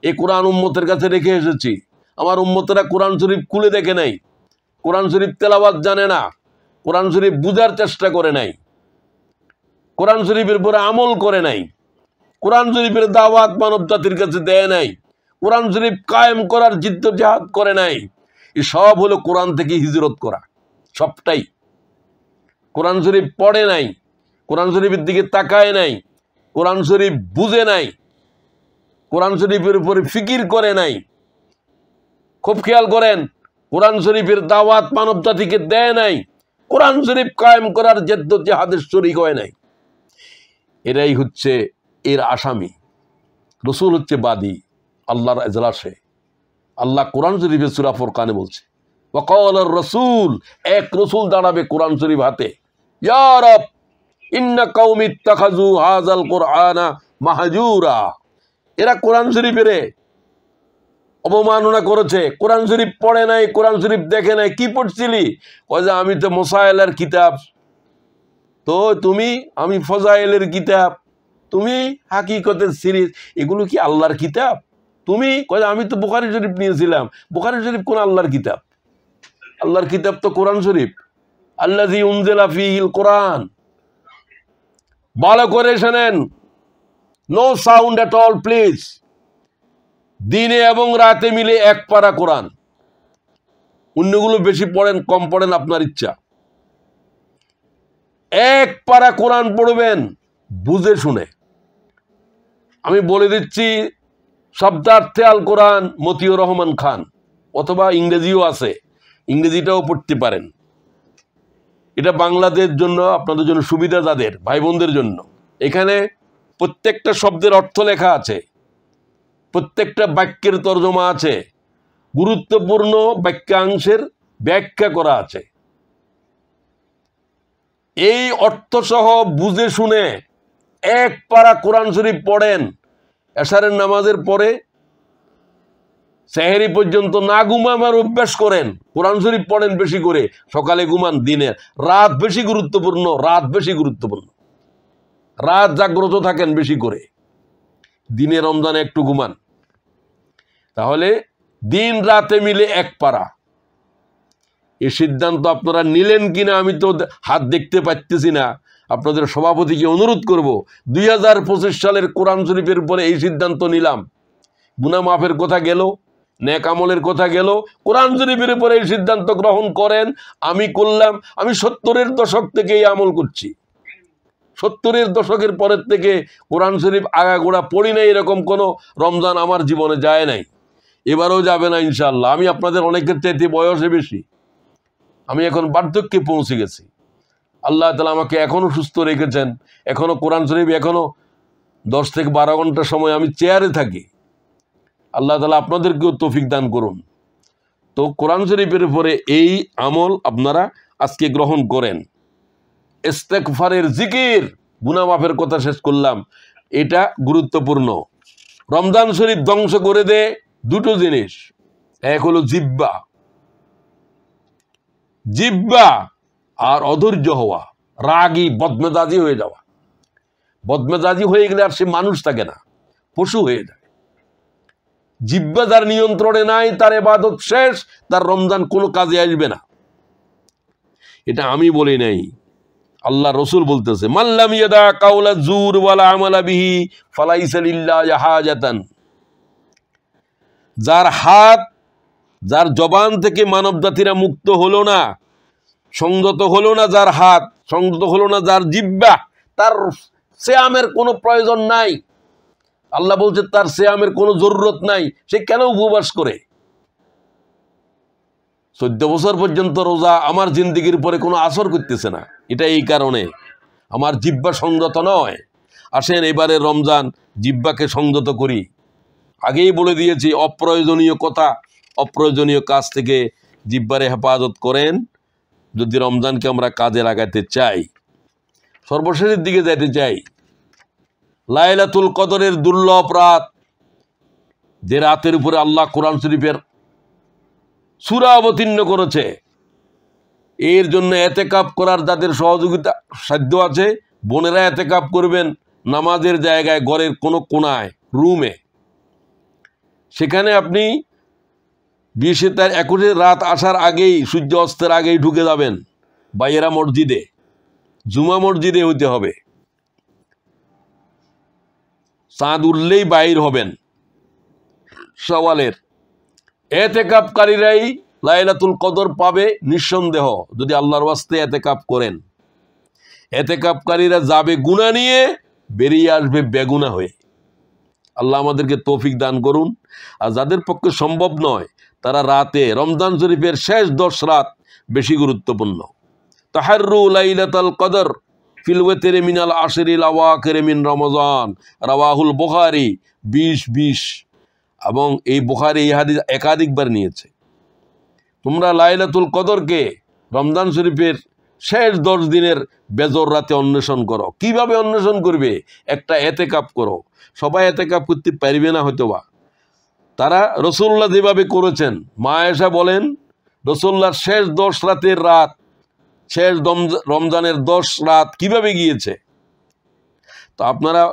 এই কোরআন উম্মতের কাছে রেখে এসেছি। আমার উম্মতেরা কোরআন শরীফ খুলে দেখে নাই, কোরআন শরীফ তেলাওয়াত জানে না, কোরআন শরীফ বুঝার চেষ্টা করে নাই, কোরআন শরীফের উপরে আমল করে নাই, কোরআন শরীফের দাওয়াত মানব জাতির কাছে দেয় নাই, কোরআন শরীফ কায়েম করার জিদ্দজাহাদ করে নাই। এই সব হলো কোরআন থেকে হিজরত করা, সবটাই। কোরআন শরীফ পড়ে নাই, কোরআন শরীফের দিকে তাকায় নাই, কোরআন শরীফ বুঝে নাই, কোরআন শরীফের উপরে ফিকির করে নাই। খুব খেয়াল করেন, কোরআন শরীফের দাওয়াত মানব জাতিকে দেয় নাই, কোরআন শরীফ কায়েম করার জিদ্দজাহাদের শরীক হয় নাই। এরাই হচ্ছে এর আসামি। রসুল হচ্ছে বাদী আল্লাহর এজলাসে। আল্লাহ কোরআন শরীফে সূরা ফুরকানে বলছে, ওয়াকালার রাসূল, এক রসুল দাঁড়াবে কোরআন শরীফ হাতে, ইয়া রব ইন্না কওমি ইত্তাখাযু হাযাল কুরআনা মাহজুরা। এরা কোরআন শরীফের অবমাননা করেছে, কোরআন শরীফ পড়ে নাই, কোরআন শরীফ দেখে নাই। কি পড়ছিলি? কয় যে আমি তো মোসাইলের কিতাব, তো তুমি, আমি ফজাইলের কিতাব, তুমি হাকিকতের সিরিজ, এগুলো কি আল্লাহর কিতাব? তুমি কয় আমি তো বুখারী শরীফ নিয়েছিলাম। বুখারী শরীফ কোন আল্লাহর কিতাব? আল্লাহর কিতাব তো কোরআন শরীফ, আল্লাযী উনজিলা ফীহিল কোরআন। ভালো করে শোনেন, no sound at all please. দিনে এবং রাতে মিলে এক পারা কোরআন। অন্যগুলো বেশি পড়েন কম পড়েন আপনার ইচ্ছা। এক পারা কোরআন পড়বেন বুঝে শুনে। আমি বলে দিচ্ছি, শব্দার্থে আল কোরআন মতিউর রহমান খান, অথবা ইংরেজিও আছে, ইংরেজিটাও পড়তে পারেন। এটা বাংলাদের জন্য, আপনাদের জন্য সুবিধা, যাদের ভাই বোনদের জন্য। এখানে প্রত্যেকটা শব্দের অর্থ লেখা আছে, প্রত্যেকটা বাক্যের তর্জমা আছে, গুরুত্বপূর্ণ বাক্যাংশের ব্যাখ্যা করা আছে। এই অর্থ সহ বুঝে শুনে এক পারা কোরআন শরীফ পড়েন। এশারের নামাজের পরে সেহরি পর্যন্ত না ঘুমাবার অভ্যাস করেন, কোরআন শরীফ পড়েন বেশি করে। সকালে ঘুমান, দিনের, রাত বেশি গুরুত্বপূর্ণ, রাত বেশি গুরুত্বপূর্ণ। রাত জাগ্রত থাকেন বেশি করে, দিনে রমজানে একটু ঘুমান। তাহলে দিন রাতে মিলে এক পারা। এই সিদ্ধান্ত আপনারা নিলেন কিনা আমি তো হাত দেখতে পাচ্তেছি না। আপনাদের সভাপতিকে অনুরোধ করব, 2025 সালের কোরআন শরীফের উপরে এই সিদ্ধান্ত নিলাম। গুনাহ মাফের কথা গেল, নেক আমলের কথা গেল, কোরআন শরীফের উপরে এই সিদ্ধান্ত গ্রহণ করেন। আমি করলাম। আমি 70-এর দশক থেকে এই আমল করছি। 70-এর দশকের পরের থেকে কোরআন শরীফ আগাগোড়া পড়ি নাই, এরকম কোনো রমজান আমার জীবনে যায় নাই, এবারও যাবে না ইনশাআল্লাহ। আমি আপনাদের অনেকের চাইতে বয়সে বেশি, আমি এখন বার্ধক্যে পৌঁছে গেছি। আল্লাহ তাআলা আমাকে এখনো সুস্থ রেখেছেন, এখনো কোরআন শরীফ, এখনো 10 থেকে 12 ঘন্টা সময় আমি চেয়ারে থাকি। আল্লাহ তাআলা আপনাদেরকেও তৌফিক দান করুন। তো কোরআন শরীফের উপরে এই আমল আপনারা আজকে গ্রহণ করেন। ইস্তেগফারের জিকির, গুনাহ মাফের কথা শেষ করলাম, এটা গুরুত্বপূর্ণ। রমজান শরীফ ধ্বংস করে দেয় দুটো জিনিস। এক হলো জিহ্বা, জিহ্বা আর অধৈর্য হওয়া, রাগী বদমেজাজি হয়ে যাওয়া। বদমেজাজি হয়ে গেলে আর সে মানুষ থাকে না, পশু হয়ে যায়। জিহ্বা যার নিয়ন্ত্রণে নাই, তার ইবাদত শেষ, তার রমজান কোনো কাজে আসবে না। এটা আমি বলি নাই, আল্লাহ রসুল বলতেছে, মাল্লাম ইয়াদা কাউলা জুর ওয়ালা আমালা বিহি ফালাইসা লিল্লাহি হাজাতান। যার হাত, যার জবান থেকে মানব জাতিরা মুক্ত হলো না, সংযত হলো না যার হাত, সংযত হলো না যার জিহ্বা, তার সিয়ামের কোনো প্রয়োজন নাই। আল্লাহ বলছে তার সিয়ামের কোনো জরুরত নাই, সে কেন উপবাস করে? 14 বছর পর্যন্ত রোজা আমার জিন্দিগির পরে কোনো আসর করতেছে না। এটা এই কারণে আমার জিহ্বা সংযত নয়। আসেন এবারে রমজান জিহ্বাকে সংযত করি। আগেই বলে দিয়েছি, অপ্রয়োজনীয় কথা, অপ্রয়োজনীয় কাজ থেকে জিহ্বারে হেফাজত করেন যদি রমজানকে আমরা কাজে লাগাতে চাই। সর্বশেষের দিকে যেতে চাই, লাইলাতুল কদরের দুর্লভ রাত, যে রাতের উপরে আল্লাহ কোরআন শরীফের সূরা অবতীর্ণ করেছে। এর জন্য এতেকাফ করার যাদের সহযোগিতা সাধ্য আছে, বোনেরা এতেকাফ করবেন নামাজের জায়গায়, ঘরের কোনো কোনায়, রুমে। সেখানে আপনি 21 রাত আসার আগেই, সূর্য অস্তের আগেই ঢুকে যাবেন বাইরা মসজিদে, জুমা মসজিদে হইতে হবে। চাঁদ উঠলেই বাইর হবেন সওয়ালের। এতেকাফকারীরাই লাইলাতুল কদর পাবে নিঃসন্দেহ, যদি আল্লাহর ওয়াস্তে এতেকাফ করেন। এতেকাফকারীরা যাবে গুনাহ নিয়ে, বেরিয়ে আসবে বেগুনা হয়ে। আল্লাহ আমাদেরকে তৌফিক দান করুন। আর যাদের পক্ষে সম্ভব নয়, তারা রাতে, রমজান শরীফের শেষ 10 রাত বেশি গুরুত্বপূর্ণ। তাহাররু লাইলাতুল কদর ফিল ওয়াতির মিনাল আশরিল আওয়াখির মিন রমজান, রাওয়াহুল বুখারী 20-20। এবং এই বুখারী এই হাদিস একাধিকবার নিয়েছে। তোমরা লাইলাতুল কদরকে রমজান শরীফের শেষ 10 দিনের বেজর রাতে অন্বেষণ করো। কিভাবে অন্বেষণ করবে? একটা এতেকাফ করো। সবাই এতেকাফ করতে পারবে না হয়তোবা। তারা রাসূলুল্লাহ যেভাবে করেছেন, মা আয়েশা বলেন রাসূলুল্লাহর শেষ 10 রাতের রাত, শেষ রমজানের 10 রাত কিভাবে গিয়েছে। তো আপনারা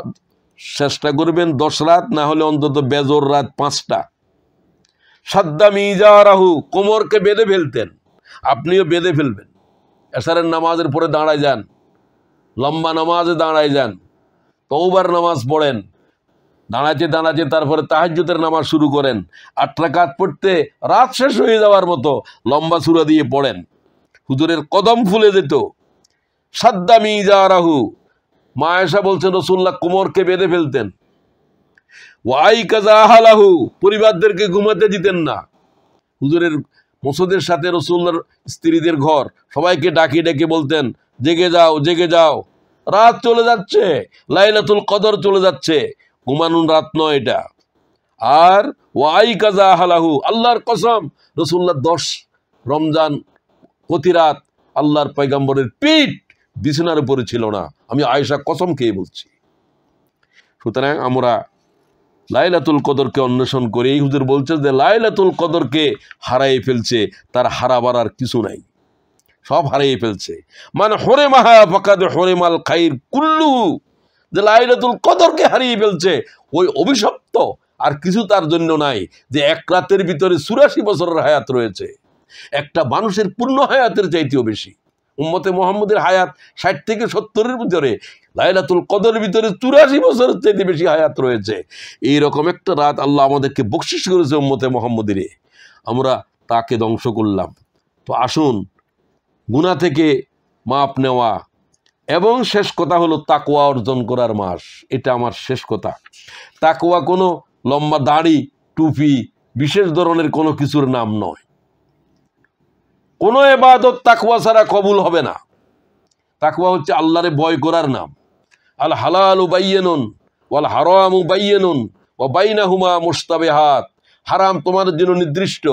চেষ্টা করবেন 10 রাত, না হলে অন্তত বেজর রাত 5টা। সাদ্দা মিজারাহু, কোমরকে বেঁধে ফেলতেন, আপনিও বেঁধে ফেলবেন। এশারের নামাজের পরে দাঁড়ায় যান, লম্বা নামাজে দাঁড়ায় যান, তওবার নামাজ পড়েন, দাঁড়াতে দাঁড়াতে তারপরে তাহাজ্জুদের নামাজ শুরু করেন। 8 রাকাত পড়তে রাত শেষ হয়ে যাওয়ার মতো লম্বা সূরা দিয়ে পড়েন। হুজুরের কদম ফুলে যেত। সাদ্দা মিজারাহু, মা আয়েশা বলছেন রাসূলুল্লাহ কোমরকে বেঁধে ফেলতেন। ওয়াইকাযা আহলাহু, পরিবারদেরকে ঘুমাতে দিতেন না। হুজুরের মসজিদের সাথে রাসূলুল্লাহর স্ত্রীদের ঘর, সবাইকে ডাকি ডেকে বলতেন জেগে যাও, জেগে যাও, রাত চলে যাচ্ছে, লাইলাতুল কদর চলে যাচ্ছে, ঘুমানোর রাত নয় এটা। আর ওয়াইকাযা আহলাহু, আল্লাহর কসম রাসূলুল্লাহ 10 রমজান প্রতি রাত আল্লাহর পয়গম্বরের পিঠ বিছানার উপরে ছিল না। আমি আয়েশা কসম খেয়ে বলছি। সুতরাং আমরা লাইলাতুল কদরকে অন্বেষণ করি। হুজুর বলছে যে লাইলাতুল কদরকে হারাই ফেলছে, তার হারাবার আর কিছু নাই, সব হারিয়ে ফেলছে। মানে হরেমাহা ফাকাদ হরেমাল খাইর কুল্লু, যে লাইলাতুল কদরকে হারিয়ে ফেলছে, ওই অভিশপ্ত আর কিছু তার জন্য নাই। যে এক রাতের ভিতরে 84 বছরের হায়াত রয়েছে, একটা মানুষের পূর্ণ হায়াতের চাইতেও বেশি। উম্মতে মুহাম্মদের হায়াত 60 থেকে 70-এর ভিতরে, লাইলাতুল কদরের ভিতরে 84 বছরের চাইতে বেশি হায়াত রয়েছে। এইরকম একটা রাত আল্লাহ আমাদেরকে বকশিশ করেছে উম্মতে মুহাম্মদিরে, আমরা তাকে ধ্বংস করলাম। তো আসুন গুনাহ থেকে মাপ নেওয়া, এবং শেষ কথা হলো তাকওয়া অর্জন করার মাস। এটা আমার শেষ কথা। তাকওয়া কোনো লম্বা দাড়ি, টুপি, বিশেষ ধরনের কোনো কিছুর নাম নয়। কোনো ইবাদত তাকওয়া ছাড়া কবুল হবে না। তাকওয়া হচ্ছে আল্লাহরে ভয় করার নাম। আল হালালু বাইয়িনুন ওয়াল হারামু বাইয়িনুন ওয়া বাইনাহুমা মুশতাবিহাত। হারাম তোমার জন্য নির্দিষ্ট,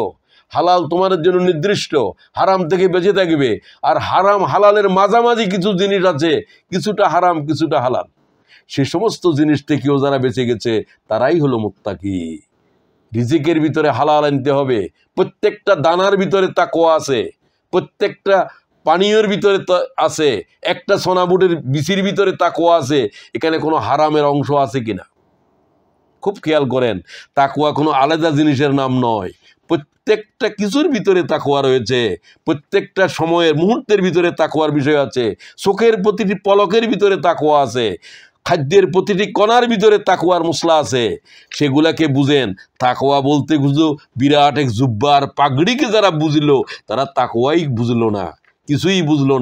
হালাল তোমার জন্য নির্দিষ্ট, হারাম থেকে বেঁচে থাকবে। আর হারাম হালালের মাঝামাঝি কিছু জিনিস আছে, কিছুটা হারাম কিছুটা হালাল। সে সমস্ত জিনিস থেকেও যারা বেঁচে গেছে তারাই হলো মুত্তাকি। রিজিকের ভিতরে হালাল আনতে হবে, প্রত্যেকটা দানার ভিতরে তাকওয়া আছে, প্রত্যেকটা পানীয়র ভিতরে আছে, একটা সোনাবুটের বিচির ভিতরে তাকওয়া আছে। এখানে কোনো হারামের অংশ আছে কিনা খুব খেয়াল করেন। তাকওয়া কোনো আলাদা জিনিসের নাম নয়, প্রত্যেকটা কিছুর ভিতরে তাকওয়া রয়েছে, প্রত্যেকটা সময়ের মুহূর্তের ভিতরে তাকওয়ার বিষয় আছে, চোখের প্রতিটি পলকের ভিতরে তাকওয়া আছে, খাদ্যের প্রতিটি কণার ভিতরে তাকওয়ার মশলা আছে। সেগুলাকে বুঝেন। তাকওয়া বলতে বুঝলো বিরাট এক জুব্বার পাগড়িকে যারা বুঝলো তারা তাকওয়াই বুঝলো না। কিছুই বুঝলো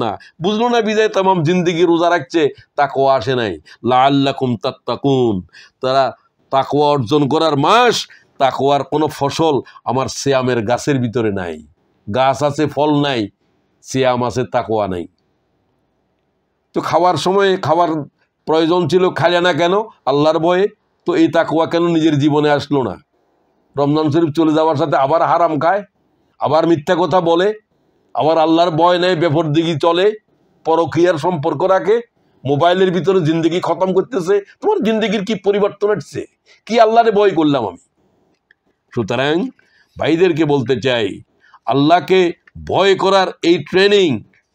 না বিদায় তামাম জিন্দিগি রোজা রাখছে, তাকওয়া আসে নাই। লাআল্লাকুম তাত্তাকুন, তারা তাকওয়া অর্জন করার মাস, তাকওয়ার কোনো ফসল আমার সিয়ামের গাছের ভিতরে নাই। গাছ আছে, ফল নাই, সিয়াম আছে, তাকওয়া নাই। তো খাওয়ার সময় খাওয়ার প্রয়োজন ছিল, খাইলে না কেন? আল্লাহর ভয়ে। তো এই তাকওয়া কেন নিজের জীবনে আসলো না? রমজান শরীফ চলে যাওয়ার সাথে আবার হারাম খায়, আবার মিথ্যা কথা বলে, আবার আল্লাহর ভয় নেই, বেপরদিগি চলে, পরকীয়ার সম্পর্ক রাখে, মোবাইলের ভিতরে জিন্দগি খতম করতেছে। তোমার জিন্দগির কি পরিবর্তন আসছে? কি আল্লাহরে ভয় করলাম আমি? সুতরাং ভাইদেরকে বলতে চাই, আল্লাহকে ভয় করার এই ট্রেনিং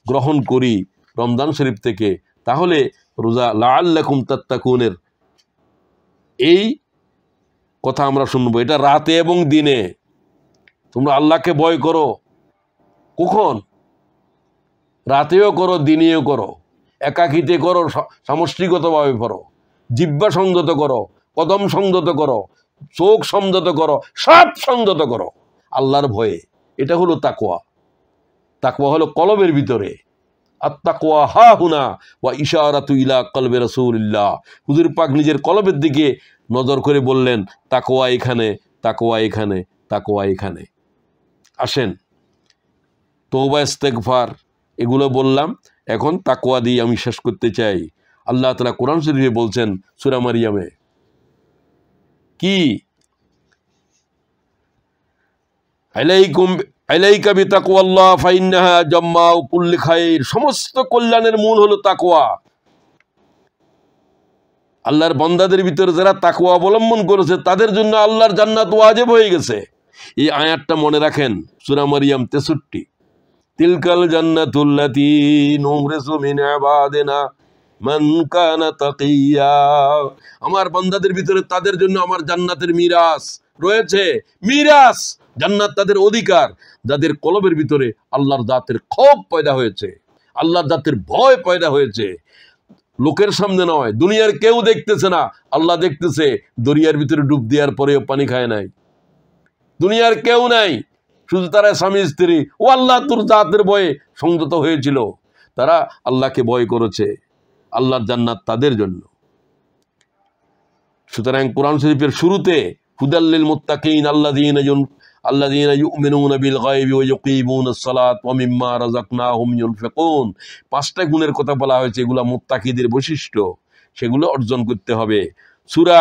গ্রহণ করি রমজান শরীফ থেকে। তাহলে রোজা লাআল্লাকুম তাত্তাকুনের এই কথা আমরা শুনবো। এটা রাতে এবং দিনে তোমরা আল্লাহকে ভয় করো। কখন? রাতেও করো, দিনেও করো, একাকিতে করো, সামষ্টিকভাবে করো, জিহ্বা সংযত করো, কদম সংযত করো, চোখ সংযত করো, সব সংযত করো আল্লাহর ভয়ে। এটা হলো তাকওয়া। তাকওয়া হলো কলবের ভিতরে। আত্তাকওয়া হা হুনা ওয়া ইশারাতু ইলা কলবে রাসূলিল্লাহ। হুজুর পাক নিজের কলবের দিকে নজর করে বললেন, তাকওয়া এখানে, তাকওয়া এখানে, তাকওয়া এখানে। আসেন, তওবা ইস্তেগফার এগুলো বললাম, এখন তাকওয়া দিয়ে আমি শেষ করতে চাই। আল্লাহ তাআলা কোরআন শরীফে বলছেন সূরা মারিয়ামে, কি আলাইকা বিতাকওয়াল্লাহ ফাইন্নাহা জাম্মাউ কুল্লি খাইর। সমস্ত কল্যাণের মূল হলো তাকওয়া। আল্লাহর বান্দাদের ভিতরে যারা তাকওয়া অবলম্বন করেছে তাদের জন্য আল্লাহর জান্নাত ওয়াজিব হয়ে গেছে। এই আয়াতটা মনে রাখেন, সূরা মারিয়াম 63। তিলকাল জান্নাতুল্লাতী নুরিসু মিন ইবাদিনা মান কানা তাকিয়া। আমার বান্দাদের ভিতরে তাদের জন্য আমার জান্নাতের মিরাস রয়েছে। মিরাস, জান্নাত তাদের অধিকার, যাদের কলবের ভিতরে আল্লাহর জাতের খৌফ পয়দা হয়েছে, আল্লাহর জাতের ভয় পয়দা হয়েছে। লোকের সামনে নয়, দুনিয়ার কেউ দেখতেছে না, আল্লাহ দেখতেছে। দরিয়ার ভিতরে ডুব দেওয়ার পরেও পানি খায় নাই, দুনিয়ার কেউ নাই, শুধু তারা স্বামী স্ত্রী। ও আল্লাহ তোর জাতের ভয়ে সংযত হয়েছিল, তারা আল্লাহকে ভয় করেছে। আল্লাহর জান্নাত তাদের জন্য। সুতরাং কোরআন শরীফের শুরুতে হুদাল্লিল মুত্তাকিন আল্লাযীনা ইউমিনুনা বিল গায়বি ওয়া ইউকিমুনাস সালাত ওয়া মিম্মা রাযাকনাহুম ইউনফিকুন। 5টা গুণের কথা বলা হয়েছে, এগুলা মুত্তাকিদের বৈশিষ্ট্য, সেগুলো অর্জন করতে হবে। সূরা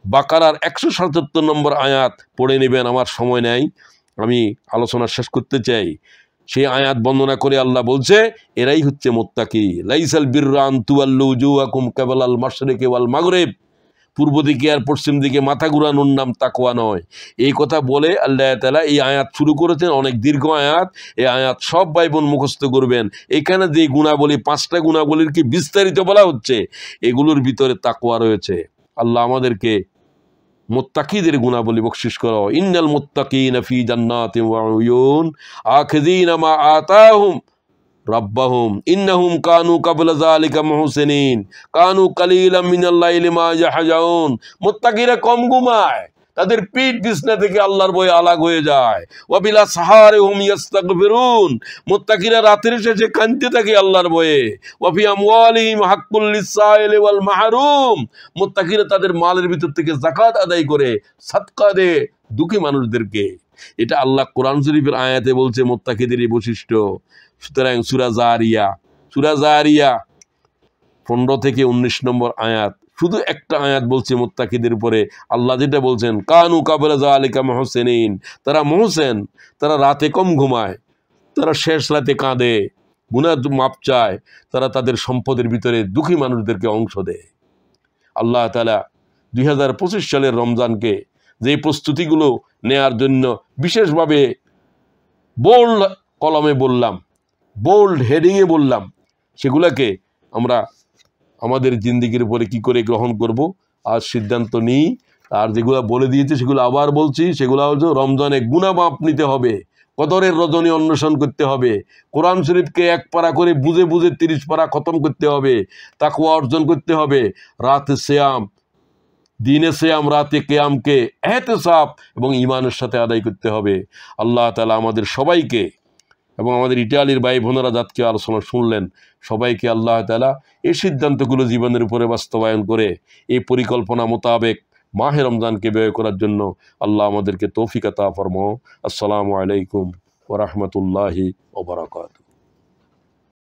বাকারার 177 নম্বর আয়াত পড়ে নেবেন, আমার সময় নেই, আমি আলোচনা শেষ করতে চাই। সেই আয়াত বর্ণনা করে আল্লাহ বলছে, এরাই হচ্ছে মুত্তাকি। লাইসাল বিররা আন তুওয়াল্লু উজুহাকুম কিবালাল মাশরিকি ওয়াল মাগরিব। পূর্ব দিকে আর পশ্চিম দিকে মাথা ঘুরানোর নাম তাকওয়া নয়। এই কথা বলে আল্লাহ তাআলা এই আয়াত শুরু করেছেন, অনেক দীর্ঘ আয়াত। এই আয়াত সব ভাই বোন মুখস্থ করবেন। এখানে যে গুণাবলী, 5টা গুণাবলীর কি বিস্তারিত বলা হচ্ছে, এগুলোর ভিতরে তাকওয়া রয়েছে। আল্লাহ আমাদেরকে মুত্তাকিদের গুণাবলী বকশিশ করো। ইন্নাল মুত্তাকিনা ফি জান্নাতিন ওয়া উয়ুন আখিযিনা মা আতাহুম রাব্বাহুম ইন্নাহুম কানু ক্বাবলা যালিকা মুহসিনিন কানু কালিলাম মিনাল লাইলি মা ইয়াহজাউন। মুত্তাকিরা কম ঘুমায়, তাদের পিঠ বিছনা থেকে আল্লাহর ভয়ে আলাগ হয়ে যায়। ওয়া বিলা সাহারিহুম ইস্তাগফিরুন। মুত্তাকিরা রাতের শেষে কাঁদতে থাকে আল্লাহর ভয়ে। ওয়া ফি আমওয়ালিহিম হাক্কুল লিসাইলি ওয়াল মাহরুম। মুত্তাকিরা তাদের মালের ভিতর থেকে যাকাত আদায় করে, সাদকা দেয় দুঃখী মানুষদেরকে। এটা আল্লাহ কোরআন শরীফের আয়াতে বলছে মুত্তাকিদের এই বৈশিষ্ট্য। সুতরাং সূরা জারিয়া 15 থেকে 19 নম্বর আয়াত, শুধু একটা আয়াত বলছে মুত্তাকিদের উপরে। আল্লাহ যেটা বলছেন, কানু ক্বাবলা যালিকা মুহসিনিন, তারা মুহসিন, তারা রাতে কম ঘুমায়, তারা শেষ রাতে কাঁদে, গুনাহ মাপ চায়, তারা তাদের সম্পদের ভিতরে দুঃখী মানুষদেরকে অংশ দেয়। আল্লাহ তাআলা 2025 সালের রমজানকে যে প্রস্তুতিগুলো নেয়ার জন্য বিশেষভাবে বোল্ড কলমে বললাম, বোল্ড হেডিংয়ে বললাম, সেগুলোকে আমরা আমাদের জিন্দিগির উপরে কি করে গ্রহণ করব আর সিদ্ধান্ত নিই। আর যেগুলো বলে দিয়েছে সেগুলো আবার বলছি, সেগুলো হচ্ছে রমজানে গুনাহ মাপ নিতে হবে, কদরের রজনী অন্বেষণ করতে হবে, কোরআন শরীফকে 1 পারা করে বুঝে বুঝে 30 পারা খতম করতে হবে, তাকওয়া অর্জন করতে হবে, রাতে সিয়াম, দিনে সিয়াম, রাতে কিয়ামকে ইহতিসাব এবং ঈমানের সাথে আদায় করতে হবে। আল্লাহ তাআলা আমাদের সবাইকে এবং আমাদের ইটালির ভাই বোনেরা যাত্রী আলোচনা শুনলেন, সবাইকে আল্লাহ তাআলা এই সিদ্ধান্তগুলো জীবনের উপরে বাস্তবায়ন করে এই পরিকল্পনা মোতাবেক মাহে রমজানকে ব্যয় করার জন্য আল্লাহ আমাদেরকে তৌফিক আতা ফরমাও। আসসালামু আলাইকুম ওয়া রাহমাতুল্লাহি ওয়া বারাকাতুহু।